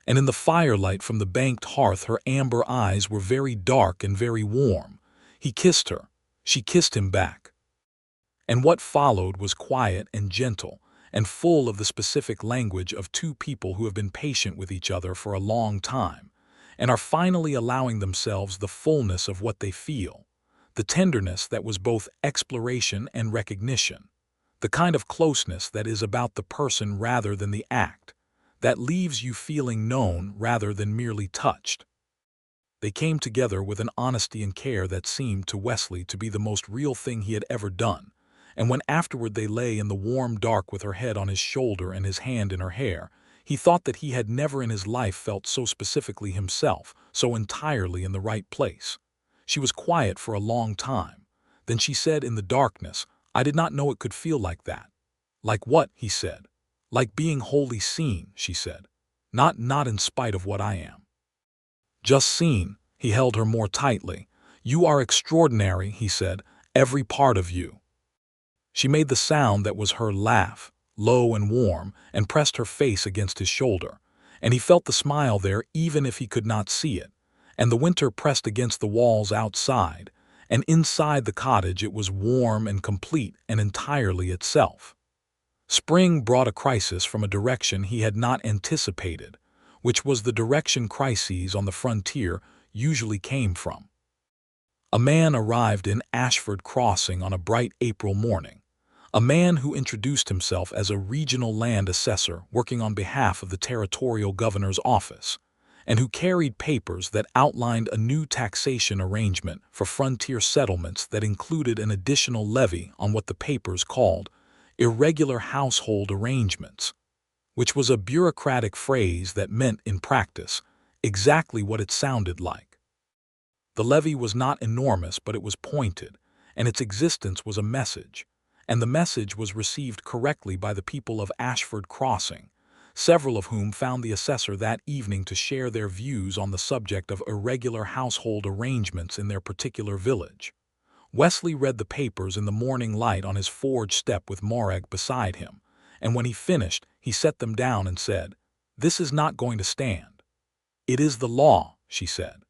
A: And in the firelight from the banked hearth her amber eyes were very dark and very warm. He kissed her. She kissed him back. And what followed was quiet and gentle, and full of the specific language of 2 people who have been patient with each other for a long time, and are finally allowing themselves the fullness of what they feel, the tenderness that was both exploration and recognition, the kind of closeness that is about the person rather than the act, that leaves you feeling known rather than merely touched. They came together with an honesty and care that seemed to Wesley to be the most real thing he had ever done, and when afterward they lay in the warm dark with her head on his shoulder and his hand in her hair, he thought that he had never in his life felt so specifically himself, so entirely in the right place. She was quiet for a long time. Then she said in the darkness, "I did not know it could feel like that." "Like what?" he said. "Like being wholly seen," she said. Not in spite of what I am." "Just seen." He held her more tightly. "You are extraordinary," he said, "every part of you." She made the sound that was her laugh, low and warm, and pressed her face against his shoulder, and he felt the smile there even if he could not see it, and the winter pressed against the walls outside, and inside the cottage it was warm and complete and entirely itself. Spring brought a crisis from a direction he had not anticipated, which was the direction crises on the frontier usually came from. A man arrived in Ashford Crossing on a bright April morning, a man who introduced himself as a regional land assessor working on behalf of the territorial governor's office, and who carried papers that outlined a new taxation arrangement for frontier settlements that included an additional levy on what the papers called irregular household arrangements, which was a bureaucratic phrase that meant in practice exactly what it sounded like. The levy was not enormous, but it was pointed, and its existence was a message, and the message was received correctly by the people of Ashford Crossing, several of whom found the assessor that evening to share their views on the subject of irregular household arrangements in their particular village. Wesley read the papers in the morning light on his forge step with Morag beside him, and when he finished, he set them down and said, "This is not going to stand." "It is the law," she said.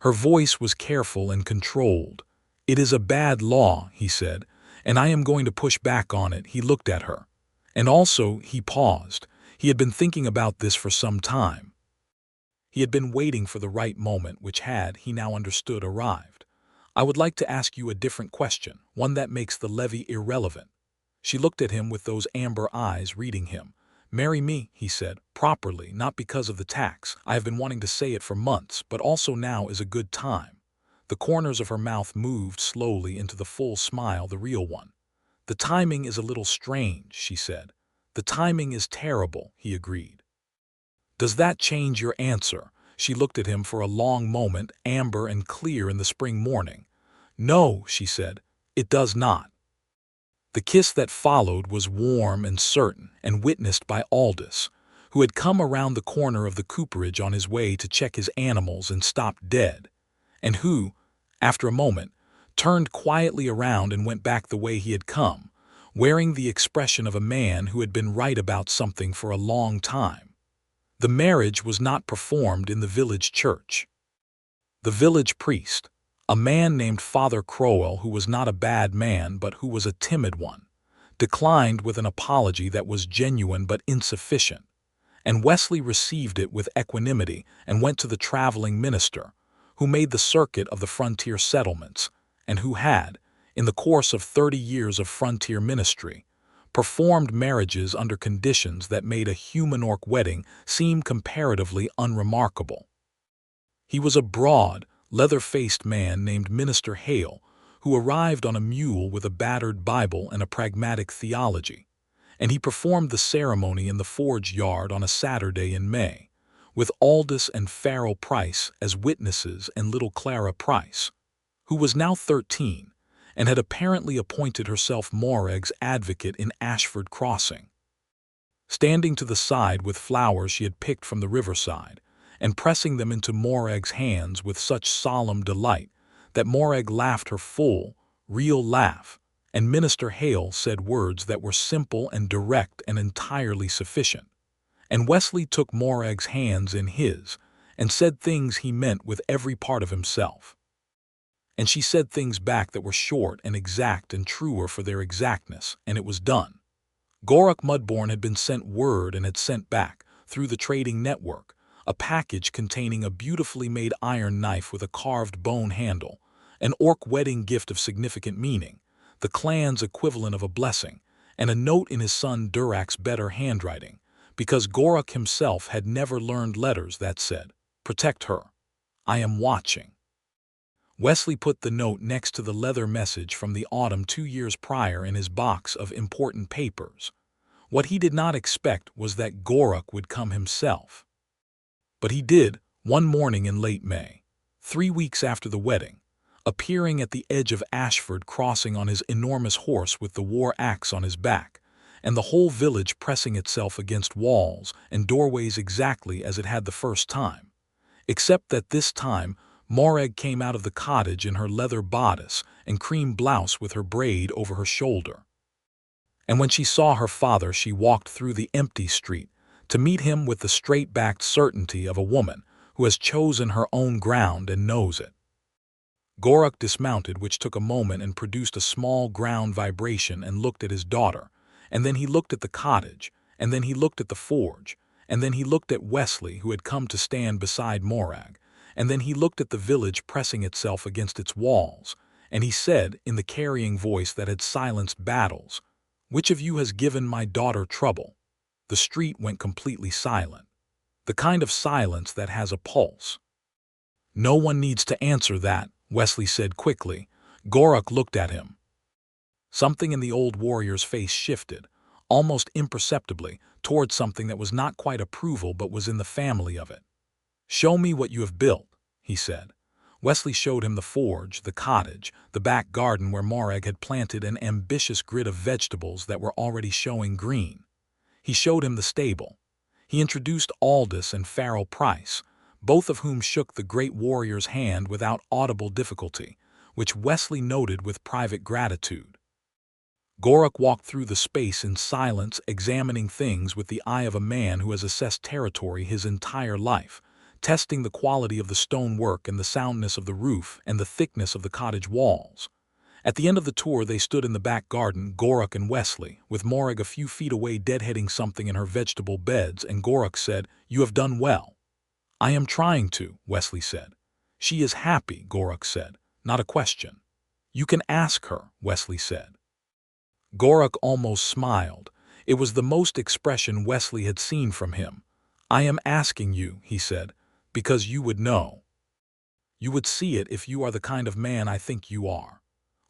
A: Her voice was careful and controlled. "It is a bad law," he said, "and I am going to push back on it." He looked at her. And also, he paused. He had been thinking about this for some time. He had been waiting for the right moment, which had, he now understood, arrived. "I would like to ask you a different question, one that makes the levy irrelevant." She looked at him with those amber eyes reading him. "Marry me," he said, "properly, not because of the tax. I have been wanting to say it for months, but also now is a good time." The corners of her mouth moved slowly into the full smile, the real one. "The timing is a little strange," she said. "The timing is terrible," he agreed. "Does that change your answer?" She looked at him for a long moment, amber and clear in the spring morning. "No," she said, "it does not." The kiss that followed was warm and certain, and witnessed by Aldous, who had come around the corner of the cooperage on his way to check his animals and stopped dead, and who, after a moment, turned quietly around and went back the way he had come, wearing the expression of a man who had been right about something for a long time. The marriage was not performed in the village church. The village priest, a man named Father Crowell, who was not a bad man but who was a timid one, declined with an apology that was genuine but insufficient, and Wesley received it with equanimity and went to the traveling minister, who made the circuit of the frontier settlements, and who had, in the course of 30 years of frontier ministry, performed marriages under conditions that made a human-orc wedding seem comparatively unremarkable. He was a broad, leather-faced man named Minister Hale, who arrived on a mule with a battered Bible and a pragmatic theology, and he performed the ceremony in the forge yard on a Saturday in May, with Aldous and Farrell Price as witnesses and little Clara Price, who was now 13, and had apparently appointed herself Morag's advocate in Ashford Crossing. Standing to the side with flowers she had picked from the riverside, and pressing them into Morag's hands with such solemn delight that Morag laughed her full, real laugh, and Minister Hale said words that were simple and direct and entirely sufficient. And Wesley took Morag's hands in his, and said things he meant with every part of himself. And she said things back that were short and exact and truer for their exactness, and it was done. Gorruk Mudborn had been sent word and had sent back, through the trading network, a package containing a beautifully made iron knife with a carved bone handle, an orc wedding gift of significant meaning, the clan's equivalent of a blessing, and a note in his son Durak's better handwriting, because Gorruk himself had never learned letters that said, "Protect her. I am watching." Wesley put the note next to the leather message from the autumn 2 years prior in his box of important papers. What he did not expect was that Gorruk would come himself. But he did, one morning in late May, 3 weeks after the wedding, appearing at the edge of Ashford Crossing on his enormous horse with the war axe on his back, and the whole village pressing itself against walls and doorways exactly as it had the first time, except that this time Morag came out of the cottage in her leather bodice and cream blouse with her braid over her shoulder. And when she saw her father, she walked through the empty street to meet him with the straight-backed certainty of a woman who has chosen her own ground and knows it. Gorruk dismounted, which took a moment and produced a small ground vibration, and looked at his daughter, and then he looked at the cottage, and then he looked at the forge, and then he looked at Wesley, who had come to stand beside Morag, and then he looked at the village pressing itself against its walls, and he said, in the carrying voice that had silenced battles, "Which of you has given my daughter trouble?" The street went completely silent, the kind of silence that has a pulse. "No one needs to answer that," Wesley said quickly. Gorruk looked at him. Something in the old warrior's face shifted, almost imperceptibly, toward something that was not quite approval but was in the family of it. "Show me what you have built," he said. Wesley showed him the forge, the cottage, the back garden where Morag had planted an ambitious grid of vegetables that were already showing green. He showed him the stable. He introduced Aldous and Farrell Price, both of whom shook the great warrior's hand without audible difficulty, which Wesley noted with private gratitude. Gorruk walked through the space in silence, examining things with the eye of a man who has assessed territory his entire life, testing the quality of the stonework and the soundness of the roof and the thickness of the cottage walls. At the end of the tour they stood in the back garden, Gorruk and Wesley, with Morag a few feet away deadheading something in her vegetable beds, and Gorruk said, "You have done well." "I am trying to," Wesley said. "She is happy," Gorruk said. "Not a question." "You can ask her," Wesley said. Gorruk almost smiled. It was the most expression Wesley had seen from him. "I am asking you," he said, "because you would know. You would see it if you are the kind of man I think you are."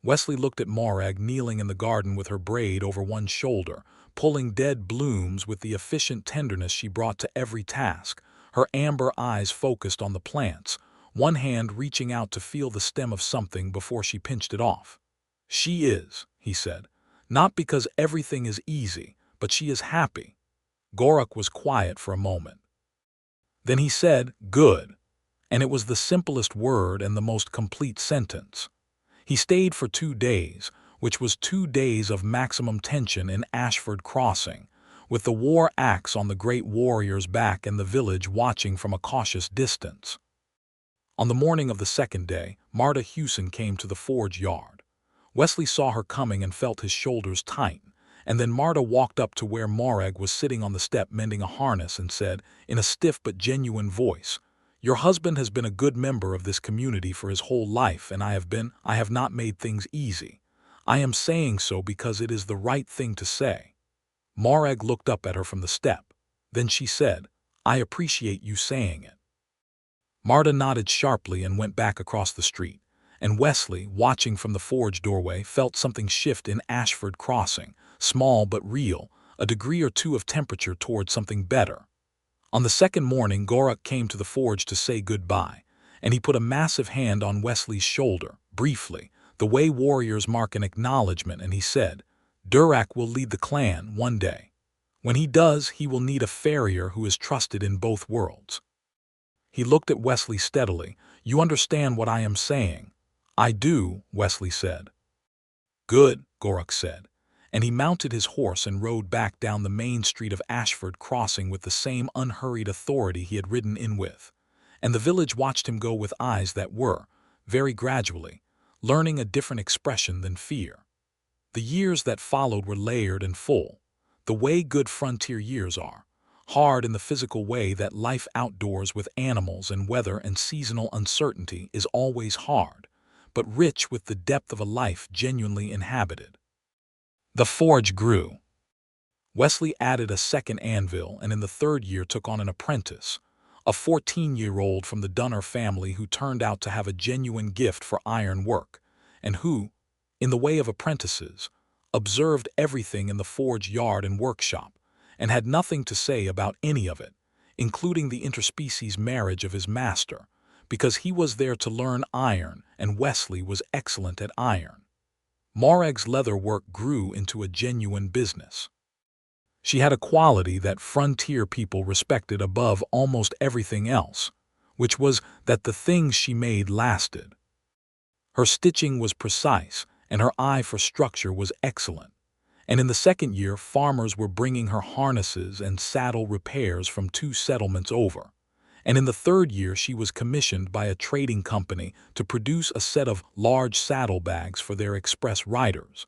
A: Wesley looked at Morag kneeling in the garden with her braid over one shoulder, pulling dead blooms with the efficient tenderness she brought to every task, her amber eyes focused on the plants, one hand reaching out to feel the stem of something before she pinched it off. "She is," he said, "not because everything is easy, but she is happy." Gorruk was quiet for a moment. Then he said, "Good," and it was the simplest word and the most complete sentence. He stayed for 2 days, which was 2 days of maximum tension in Ashford Crossing, with the war axe on the great warrior's back and the village watching from a cautious distance. On the morning of the second day, Marta Hewson came to the forge yard. Wesley saw her coming and felt his shoulders tighten, and then Marta walked up to where Morag was sitting on the step mending a harness and said, in a stiff but genuine voice, "Your husband has been a good member of this community for his whole life, and I have not made things easy. I am saying so because it is the right thing to say." Morag looked up at her from the step. Then she said, "I appreciate you saying it." Marta nodded sharply and went back across the street, and Wesley, watching from the forge doorway, felt something shift in Ashford Crossing, small but real, a degree or two of temperature toward something better. On the second morning, Gorruk came to the forge to say goodbye, and he put a massive hand on Wesley's shoulder, briefly, the way warriors mark an acknowledgement, and he said, "Durak will lead the clan one day. When he does, he will need a farrier who is trusted in both worlds." He looked at Wesley steadily. "You understand what I am saying?" "I do," Wesley said. "Good," Gorruk said, and he mounted his horse and rode back down the main street of Ashford Crossing with the same unhurried authority he had ridden in with. And the village watched him go with eyes that were, very gradually, learning a different expression than fear. The years that followed were layered and full, the way good frontier years are, hard in the physical way that life outdoors with animals and weather and seasonal uncertainty is always hard, but rich with the depth of a life genuinely inhabited. The forge grew. Wesley added a second anvil and in the third year took on an apprentice, a 14-year-old from the Dunner family who turned out to have a genuine gift for iron work, and who, in the way of apprentices, observed everything in the forge yard and workshop, and had nothing to say about any of it, including the interspecies marriage of his master, because he was there to learn iron and Wesley was excellent at iron. Morag's leather work grew into a genuine business. She had a quality that frontier people respected above almost everything else, which was that the things she made lasted. Her stitching was precise, and her eye for structure was excellent. And in the second year, farmers were bringing her harnesses and saddle repairs from 2 settlements over. And in the third year, she was commissioned by a trading company to produce a set of large saddlebags for their express riders,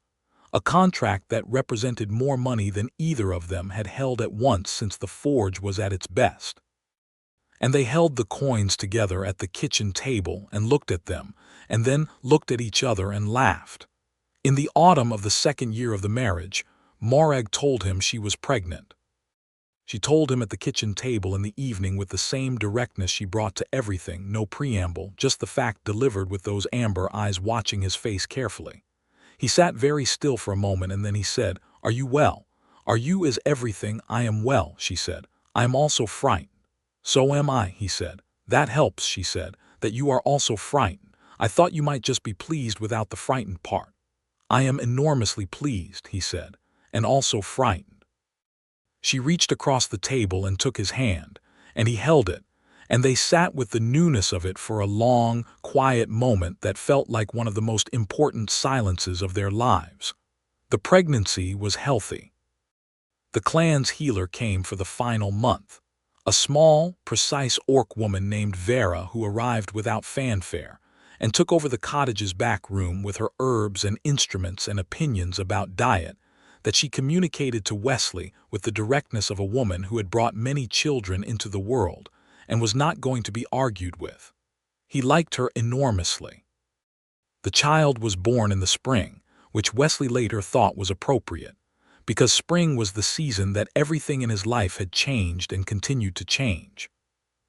A: a contract that represented more money than either of them had held at once since the forge was at its best. And they held the coins together at the kitchen table and looked at them, and then looked at each other and laughed. In the autumn of the second year of the marriage, Morag told him she was pregnant. She told him at the kitchen table in the evening with the same directness she brought to everything, no preamble, just the fact delivered with those amber eyes watching his face carefully. He sat very still for a moment and then he said, "Are you well? Are you is everything?" "I am well," she said. "I am also frightened." "So am I," he said. "That helps," she said, "that you are also frightened. I thought you might just be pleased without the frightened part." "I am enormously pleased," he said, "and also frightened." She reached across the table and took his hand, and he held it, and they sat with the newness of it for a long, quiet moment that felt like one of the most important silences of their lives. The pregnancy was healthy. The clan's healer came for the final month, a small, precise orc woman named Vera who arrived without fanfare and took over the cottage's back room with her herbs and instruments and opinions about diet that she communicated to Wesley with the directness of a woman who had brought many children into the world and was not going to be argued with. He liked her enormously. The child was born in the spring, which Wesley later thought was appropriate, because spring was the season that everything in his life had changed and continued to change.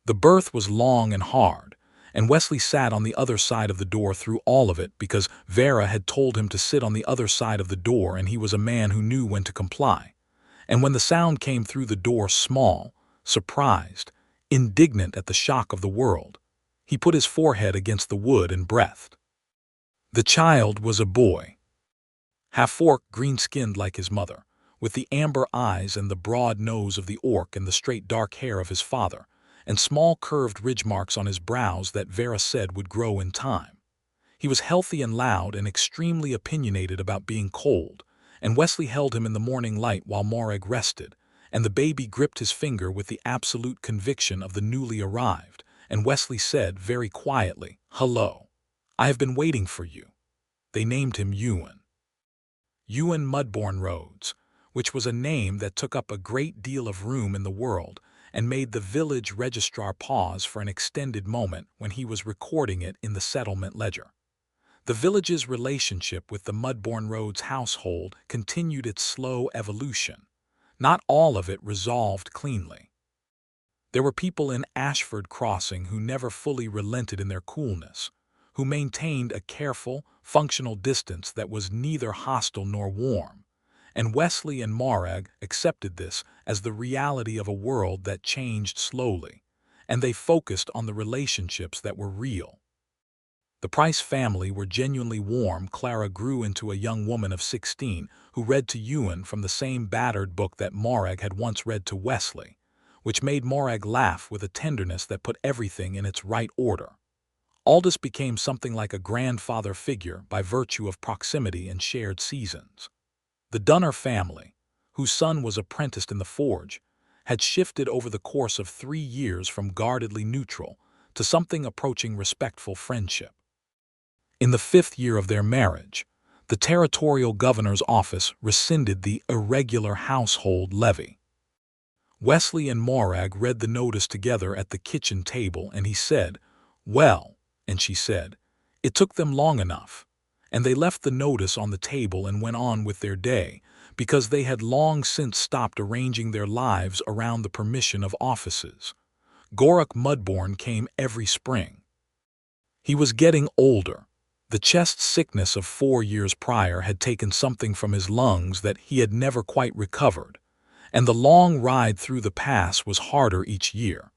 A: The birth was long and hard, and Wesley sat on the other side of the door through all of it because Vera had told him to sit on the other side of the door and he was a man who knew when to comply. And when the sound came through the door small, surprised, indignant at the shock of the world, he put his forehead against the wood and breathed. The child was a boy. Half-orc, green-skinned like his mother, with the amber eyes and the broad nose of the orc and the straight dark hair of his father, and small curved ridge marks on his brows that Vera said would grow in time. He was healthy and loud and extremely opinionated about being cold, and Wesley held him in the morning light while Morag rested, and the baby gripped his finger with the absolute conviction of the newly arrived, and Wesley said very quietly, "Hello. I have been waiting for you." They named him Wesley Mudborn Rhodes, which was a name that took up a great deal of room in the world and made the village registrar pause for an extended moment when he was recording it in the settlement ledger. The village's relationship with the Mudborn Rhodes household continued its slow evolution. Not all of it resolved cleanly. There were people in Ashford Crossing who never fully relented in their coolness, who maintained a careful, functional distance that was neither hostile nor warm, and Wesley and Morag accepted this as the reality of a world that changed slowly, and they focused on the relationships that were real. The Price family were genuinely warm. Clara grew into a young woman of 16 who read to Ewan from the same battered book that Morag had once read to Wesley, which made Morag laugh with a tenderness that put everything in its right order. Aldous became something like a grandfather figure by virtue of proximity and shared seasons. The Dunner family, whose son was apprenticed in the forge, had shifted over the course of 3 years from guardedly neutral to something approaching respectful friendship. In the 5th year of their marriage, the territorial governor's office rescinded the irregular household levy. Wesley and Morag read the notice together at the kitchen table, and he said, "Well," and she said, "It took them long enough." And they left the notice on the table and went on with their day, because they had long since stopped arranging their lives around the permission of offices. Gorruk Mudborn came every spring. He was getting older. The chest sickness of 4 years prior had taken something from his lungs that he had never quite recovered, and the long ride through the pass was harder each year.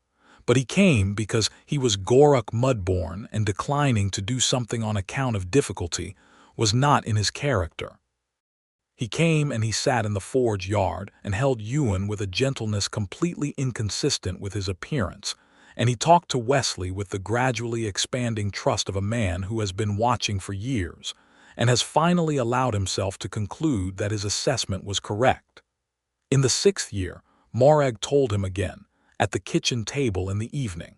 A: But he came because he was Gorruk Mudborn, and declining to do something on account of difficulty was not in his character. He came and he sat in the forge yard and held Ewan with a gentleness completely inconsistent with his appearance, and he talked to Wesley with the gradually expanding trust of a man who has been watching for years and has finally allowed himself to conclude that his assessment was correct. In the 6th year, Morag told him again, at the kitchen table in the evening.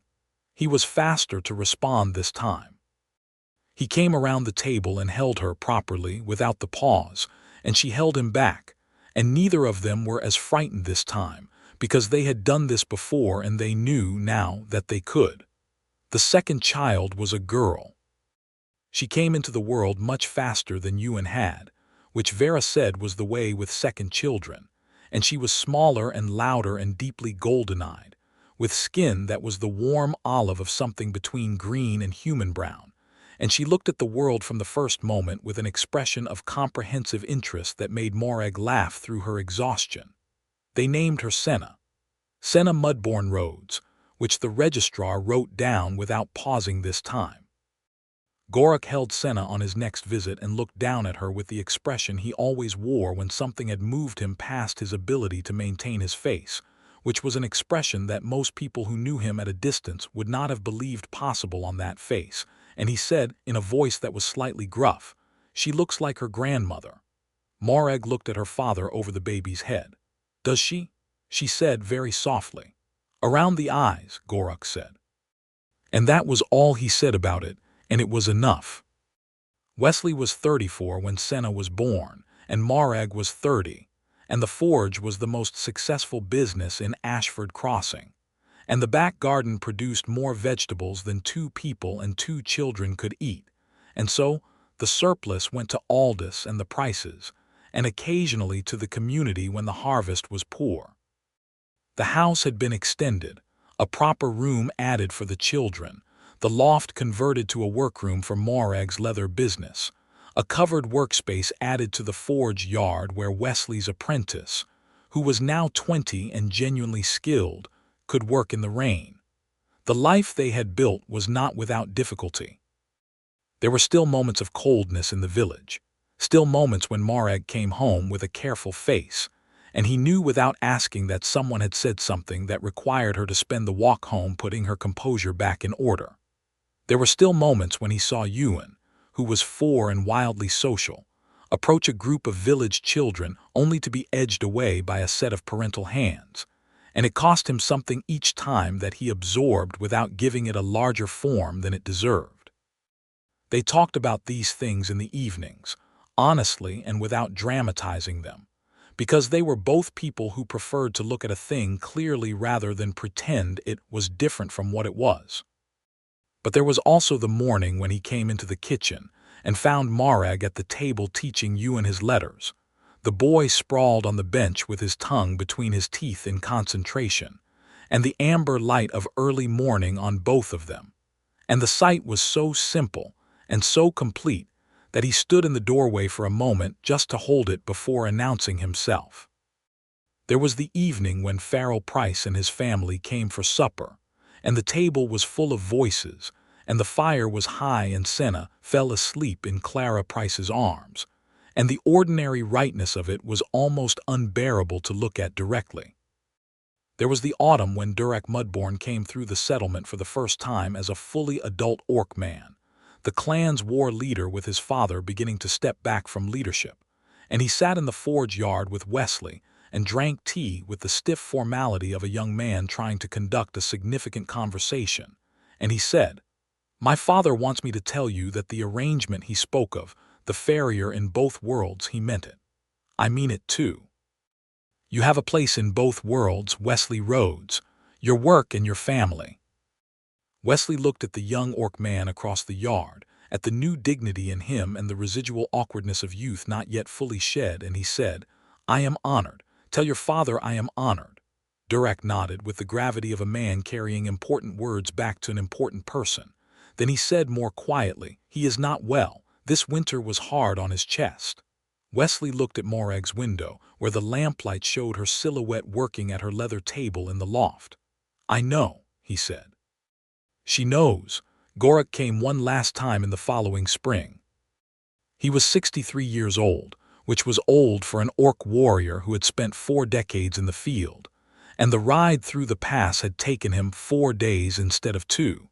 A: He was faster to respond this time. He came around the table and held her properly without the pause, and she held him back, and neither of them were as frightened this time, because they had done this before and they knew now that they could. The second child was a girl. She came into the world much faster than Ewan had, which Vera said was the way with second children, and she was smaller and louder and deeply golden-eyed, with skin that was the warm olive of something between green and human brown, and she looked at the world from the first moment with an expression of comprehensive interest that made Morag laugh through her exhaustion. They named her Senna Mudborn Rhodes, which the registrar wrote down without pausing this time. Gorruk held Senna on his next visit and looked down at her with the expression he always wore when something had moved him past his ability to maintain his face, which was an expression that most people who knew him at a distance would not have believed possible on that face, and he said, in a voice that was slightly gruff, "She looks like her grandmother." Morag looked at her father over the baby's head. "Does she?" she said very softly. "Around the eyes," Gorruk said. And that was all he said about it, and it was enough. Wesley was 34 when Senna was born, and Morag was 30, and the forge was the most successful business in Ashford Crossing, and the back garden produced more vegetables than 2 people and 2 children could eat, and so the surplus went to Aldous and the Prices, and occasionally to the community when the harvest was poor. The house had been extended, a proper room added for the children, the loft converted to a workroom for Morag's leather business, a covered workspace added to the forge yard where Wesley's apprentice, who was now 20 and genuinely skilled, could work in the rain. The life they had built was not without difficulty. There were still moments of coldness in the village, still moments when Morag came home with a careful face, and he knew without asking that someone had said something that required her to spend the walk home putting her composure back in order. There were still moments when he saw Ewan, who was 4 and wildly social, approach a group of village children only to be edged away by a set of parental hands, and it cost him something each time that he absorbed without giving it a larger form than it deserved. They talked about these things in the evenings, honestly and without dramatizing them, because they were both people who preferred to look at a thing clearly rather than pretend it was different from what it was. But there was also the morning when he came into the kitchen and found Morag at the table teaching Ewan his letters. The boy sprawled on the bench with his tongue between his teeth in concentration, and the amber light of early morning on both of them. And the sight was so simple and so complete that he stood in the doorway for a moment just to hold it before announcing himself. There was the evening when Farrell Price and his family came for supper, and the table was full of voices, and the fire was high, and Senna fell asleep in Clara Price's arms, and the ordinary rightness of it was almost unbearable to look at directly. There was the autumn when Gorruk Mudborn came through the settlement for the first time as a fully adult orc man, the clan's war leader with his father beginning to step back from leadership, and he sat in the forge yard with Wesley and drank tea with the stiff formality of a young man trying to conduct a significant conversation, and he said, "My father wants me to tell you that the arrangement he spoke of, the farrier in both worlds, he meant it. I mean it too." You have a place in both worlds, Wesley Rhodes, your work and your family. Wesley looked at the young orc man across the yard, at the new dignity in him and the residual awkwardness of youth not yet fully shed, and he said, "I am honored. Tell your father I am honored." Gorruk nodded with the gravity of a man carrying important words back to an important person. Then he said more quietly, "He is not well. This winter was hard on his chest." Wesley looked at Morag's window, where the lamplight showed her silhouette working at her leather table in the loft. "I know," he said. "She knows." Gorruk came one last time in the following spring. He was 63 years old, which was old for an orc warrior who had spent 4 decades in the field, and the ride through the pass had taken him 4 days instead of 2.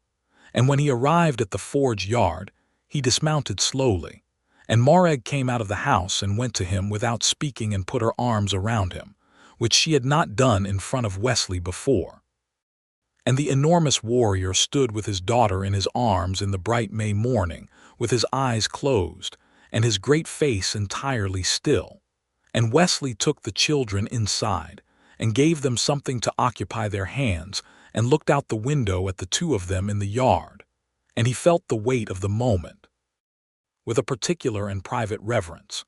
A: And when he arrived at the forge yard, he dismounted slowly, and Morag came out of the house and went to him without speaking and put her arms around him, which she had not done in front of Wesley before. And the enormous warrior stood with his daughter in his arms in the bright May morning, with his eyes closed, and his great face entirely still. And Wesley took the children inside, and gave them something to occupy their hands, and looked out the window at the 2 of them in the yard, and he felt the weight of the moment. With a particular and private reverence,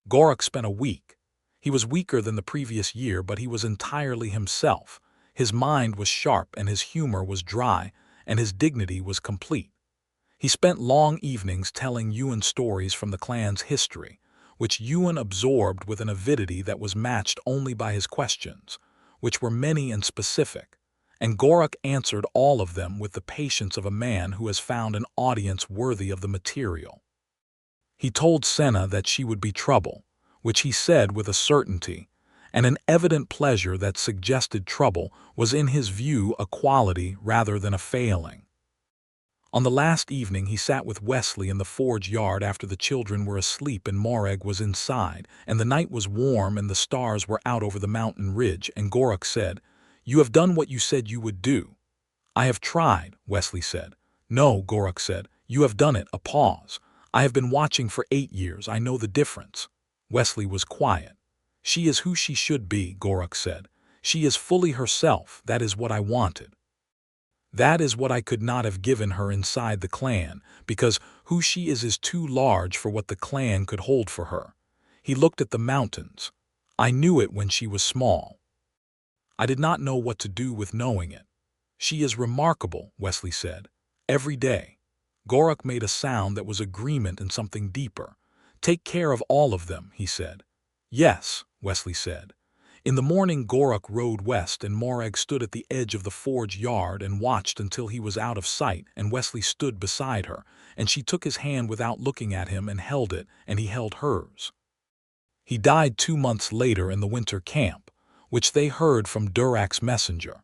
A: Gorruk spent a week. He was weaker than the previous year, but he was entirely himself. His mind was sharp, and his humor was dry, and his dignity was complete. He spent long evenings telling Ewan stories from the clan's history, which Ewan absorbed with an avidity that was matched only by his questions, which were many and specific, and Gorruk answered all of them with the patience of a man who has found an audience worthy of the material. He told Senna that she would be trouble, which he said with a certainty, and an evident pleasure that suggested trouble was in his view a quality rather than a failing. On the last evening he sat with Wesley in the forge yard after the children were asleep and Morag was inside, and the night was warm and the stars were out over the mountain ridge, and Gorruk said, "You have done what you said you would do." "I have tried," Wesley said. "No," Gorruk said, "you have done it." A pause. "I have been watching for 8 years. I know the difference." Wesley was quiet. "She is who she should be," Gorruk said. "She is fully herself. That is what I wanted. That is what I could not have given her inside the clan, because who she is too large for what the clan could hold for her." He looked at the mountains. "I knew it when she was small. I did not know what to do with knowing it." "She is remarkable," Wesley said. "Every day." Gorruk made a sound that was agreement and something deeper. "Take care of all of them," he said. "Yes," Wesley said. In the morning Gorruk rode west, and Morag stood at the edge of the forge yard and watched until he was out of sight, and Wesley stood beside her, and she took his hand without looking at him and held it, and he held hers. He died 2 months later in the winter camp, which they heard from Gorruk's messenger.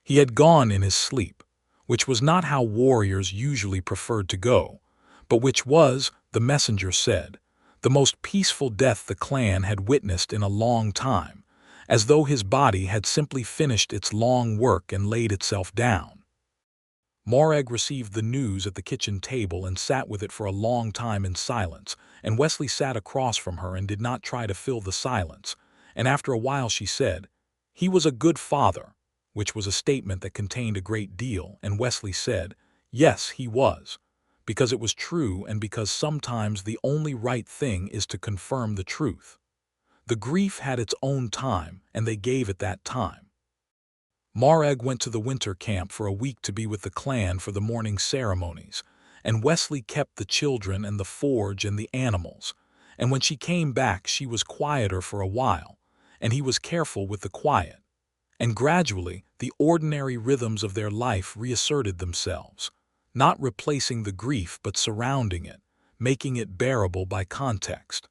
A: He had gone in his sleep, which was not how warriors usually preferred to go, but which was, the messenger said, the most peaceful death the clan had witnessed in a long time, as though his body had simply finished its long work and laid itself down. Morag received the news at the kitchen table and sat with it for a long time in silence, and Wesley sat across from her and did not try to fill the silence, and after a while she said, "He was a good father," which was a statement that contained a great deal, and Wesley said, "Yes, he was," because it was true and because sometimes the only right thing is to confirm the truth. The grief had its own time, and they gave it that time. Morag went to the winter camp for a week to be with the clan for the morning ceremonies, and Wesley kept the children and the forge and the animals, and when she came back she was quieter for a while, and he was careful with the quiet, and gradually the ordinary rhythms of their life reasserted themselves, not replacing the grief but surrounding it, making it bearable by context.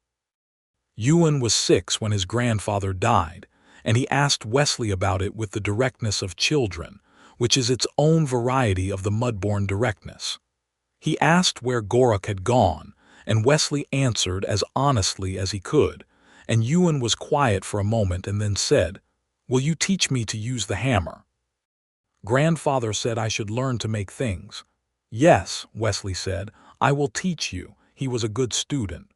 A: Ewan was 6 when his grandfather died, and he asked Wesley about it with the directness of children, which is its own variety of the Mudborn directness. He asked where Gorruk had gone, and Wesley answered as honestly as he could, and Ewan was quiet for a moment and then said, "Will you teach me to use the hammer?" Grandfather said I should learn to make things. "Yes," Wesley said, "I will teach you." He was a good student.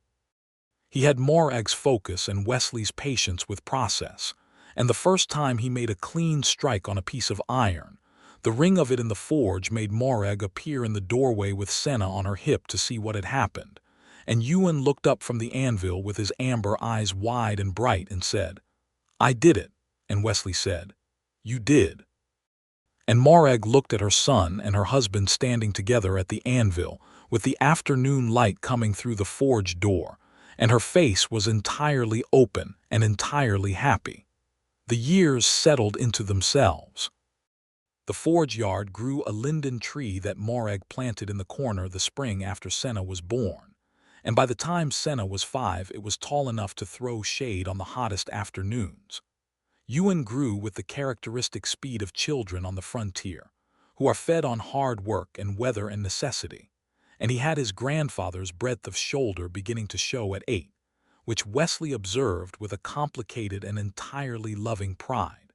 A: He had Morag's focus and Wesley's patience with process, and the first time he made a clean strike on a piece of iron, the ring of it in the forge made Morag appear in the doorway with Senna on her hip to see what had happened, and Ewan looked up from the anvil with his amber eyes wide and bright and said, "I did it," and Wesley said, "You did." And Morag looked at her son and her husband standing together at the anvil, with the afternoon light coming through the forge door, and her face was entirely open and entirely happy. The years settled into themselves. The forge yard grew a linden tree that Morag planted in the corner the spring after Senna was born, and by the time Senna was 5 it was tall enough to throw shade on the hottest afternoons. Ewan grew with the characteristic speed of children on the frontier, who are fed on hard work and weather and necessity, and he had his grandfather's breadth of shoulder beginning to show at 8, which Wesley observed with a complicated and entirely loving pride.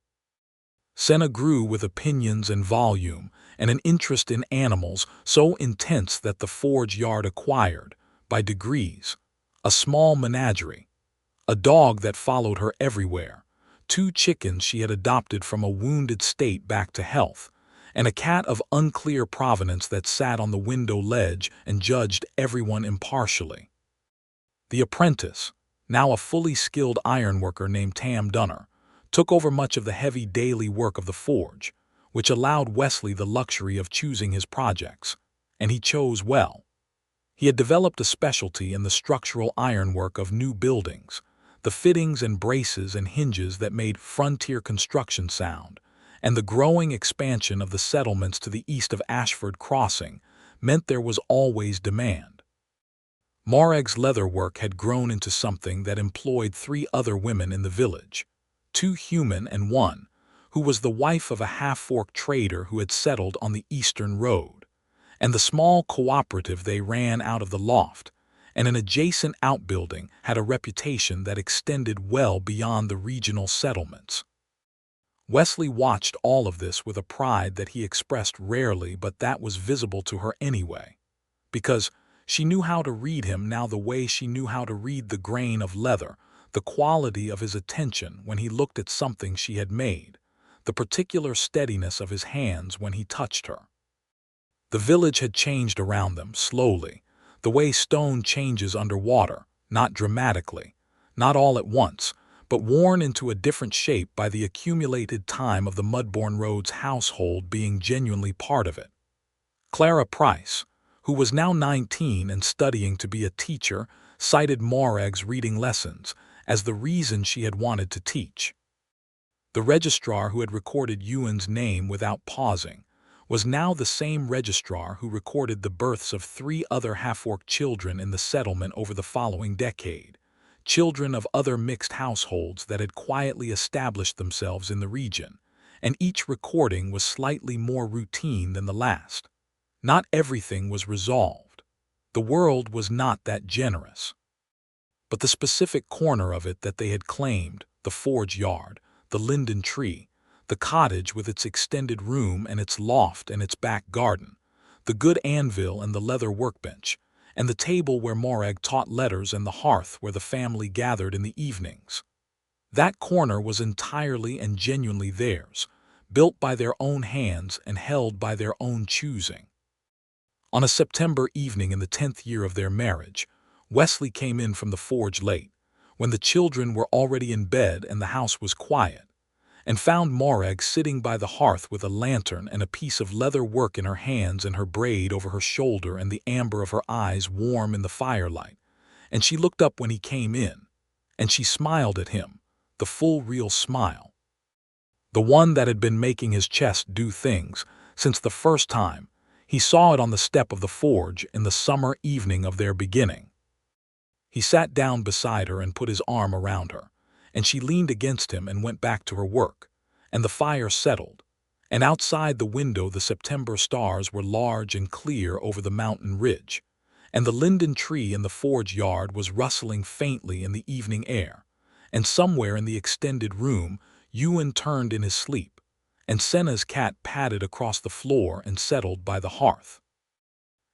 A: Senna grew with opinions and volume, and an interest in animals so intense that the forge yard acquired, by degrees, a small menagerie, a dog that followed her everywhere, 2 chickens she had adopted from a wounded state back to health, and a cat of unclear provenance that sat on the window ledge and judged everyone impartially. The apprentice, now a fully skilled ironworker named Tam Dunner, took over much of the heavy daily work of the forge, which allowed Wesley the luxury of choosing his projects, and he chose well. He had developed a specialty in the structural ironwork of new buildings, the fittings and braces and hinges that made frontier construction sound, and the growing expansion of the settlements to the east of Ashford Crossing meant there was always demand. Morag's leather work had grown into something that employed 3 other women in the village, 2 human and 1, who was the wife of a half-fork trader who had settled on the eastern road, and the small cooperative they ran out of the loft, and an adjacent outbuilding had a reputation that extended well beyond the regional settlements. Wesley watched all of this with a pride that he expressed rarely, but that was visible to her anyway, because she knew how to read him now the way she knew how to read the grain of leather, the quality of his attention when he looked at something she had made, the particular steadiness of his hands when he touched her. The village had changed around them, slowly, the way stone changes under water, not dramatically, not all at once, but worn into a different shape by the accumulated time of the Mudborn Rhodes household being genuinely part of it. Clara Price, who was now 19 and studying to be a teacher, cited Morag's reading lessons as the reason she had wanted to teach. The registrar who had recorded Ewan's name without pausing was now the same registrar who recorded the births of 3 other half-orc children in the settlement over the following decade, children of other mixed households that had quietly established themselves in the region, and each recording was slightly more routine than the last. Not everything was resolved. The world was not that generous. But the specific corner of it that they had claimed, the forge yard, the linden tree, the cottage with its extended room and its loft and its back garden, the good anvil and the leather workbench, and the table where Morag taught letters and the hearth where the family gathered in the evenings. That corner was entirely and genuinely theirs, built by their own hands and held by their own choosing. On a September evening in the 10th year of their marriage, Wesley came in from the forge late, when the children were already in bed and the house was quiet, and found Morag sitting by the hearth with a lantern and a piece of leather work in her hands and her braid over her shoulder and the amber of her eyes warm in the firelight. And she looked up when he came in, and she smiled at him, the full real smile. The one that had been making his chest do things since the first time he saw it on the step of the forge in the summer evening of their beginning. He sat down beside her and put his arm around her, and she leaned against him and went back to her work, and the fire settled, and outside the window the September stars were large and clear over the mountain ridge, and the linden tree in the forge yard was rustling faintly in the evening air, and somewhere in the extended room Ewan turned in his sleep, and Senna's cat padded across the floor and settled by the hearth.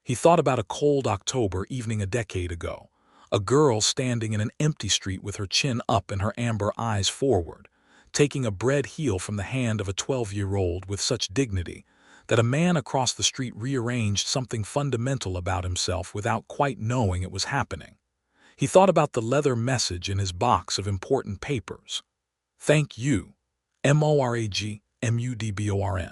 A: He thought about a cold October evening a decade ago, A girl standing in an empty street with her chin up and her amber eyes forward, taking a bread heel from the hand of a 12-year-old with such dignity that a man across the street rearranged something fundamental about himself without quite knowing it was happening. He thought about the leather message in his box of important papers. Thank you. Morag Mudborn.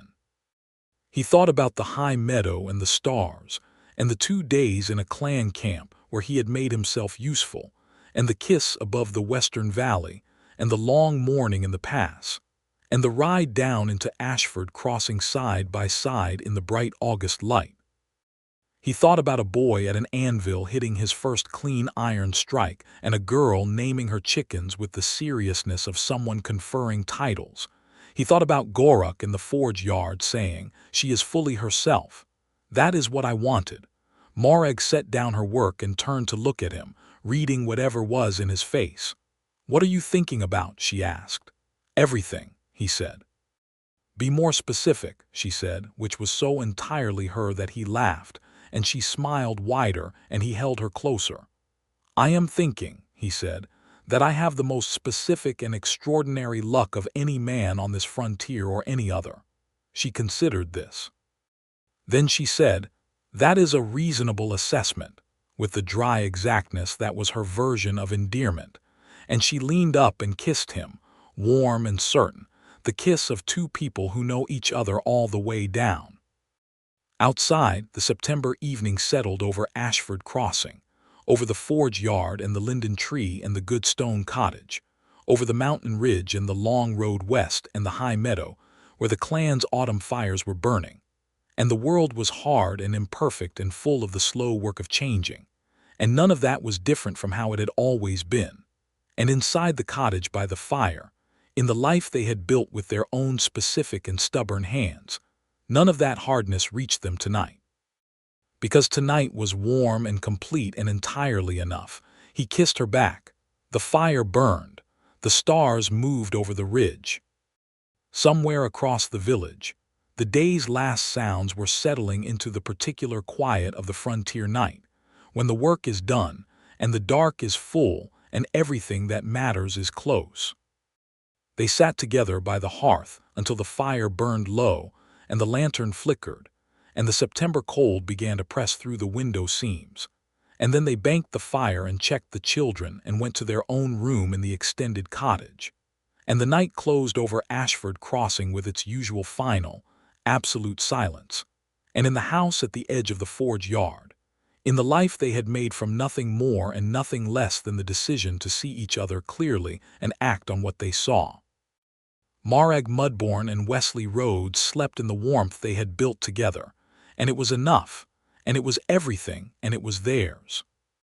A: He thought about the high meadow and the stars, and the 2 days in a clan camp where he had made himself useful, and the kiss above the western valley, and the long morning in the pass, and the ride down into Ashford Crossing side by side in the bright August light. He thought about a boy at an anvil hitting his first clean iron strike, and a girl naming her chickens with the seriousness of someone conferring titles. He thought about Gorruk in the forge yard saying, "She is fully herself." That is what I wanted. Morag set down her work and turned to look at him, reading whatever was in his face. "What are you thinking about?" she asked. "Everything," he said. "Be more specific," she said, which was so entirely her that he laughed, and she smiled wider and he held her closer. "I am thinking," he said, "that I have the most specific and extraordinary luck of any man on this frontier or any other." She considered this. Then she said, "That is a reasonable assessment," with the dry exactness that was her version of endearment, and she leaned up and kissed him, warm and certain, the kiss of 2 people who know each other all the way down. Outside, the September evening settled over Ashford Crossing, over the forge yard and the linden tree and the good stone cottage, over the mountain ridge and the long road west and the high meadow where the clan's autumn fires were burning. And the world was hard and imperfect and full of the slow work of changing, and none of that was different from how it had always been. And inside the cottage by the fire, in the life they had built with their own specific and stubborn hands, none of that hardness reached them tonight. Because tonight was warm and complete and entirely enough, he kissed her back. The fire burned. The stars moved over the ridge. Somewhere across the village, the day's last sounds were settling into the particular quiet of the frontier night, when the work is done and the dark is full and everything that matters is close. They sat together by the hearth until the fire burned low and the lantern flickered, and the September cold began to press through the window seams. And then they banked the fire and checked the children and went to their own room in the extended cottage. And the night closed over Ashford Crossing with its usual final, absolute silence. And in the house at the edge of the forge yard, in the life they had made from nothing more and nothing less than the decision to see each other clearly and act on what they saw, Gorruk Mudborn and Wesley Rhodes slept in the warmth they had built together, and it was enough, and it was everything, and it was theirs.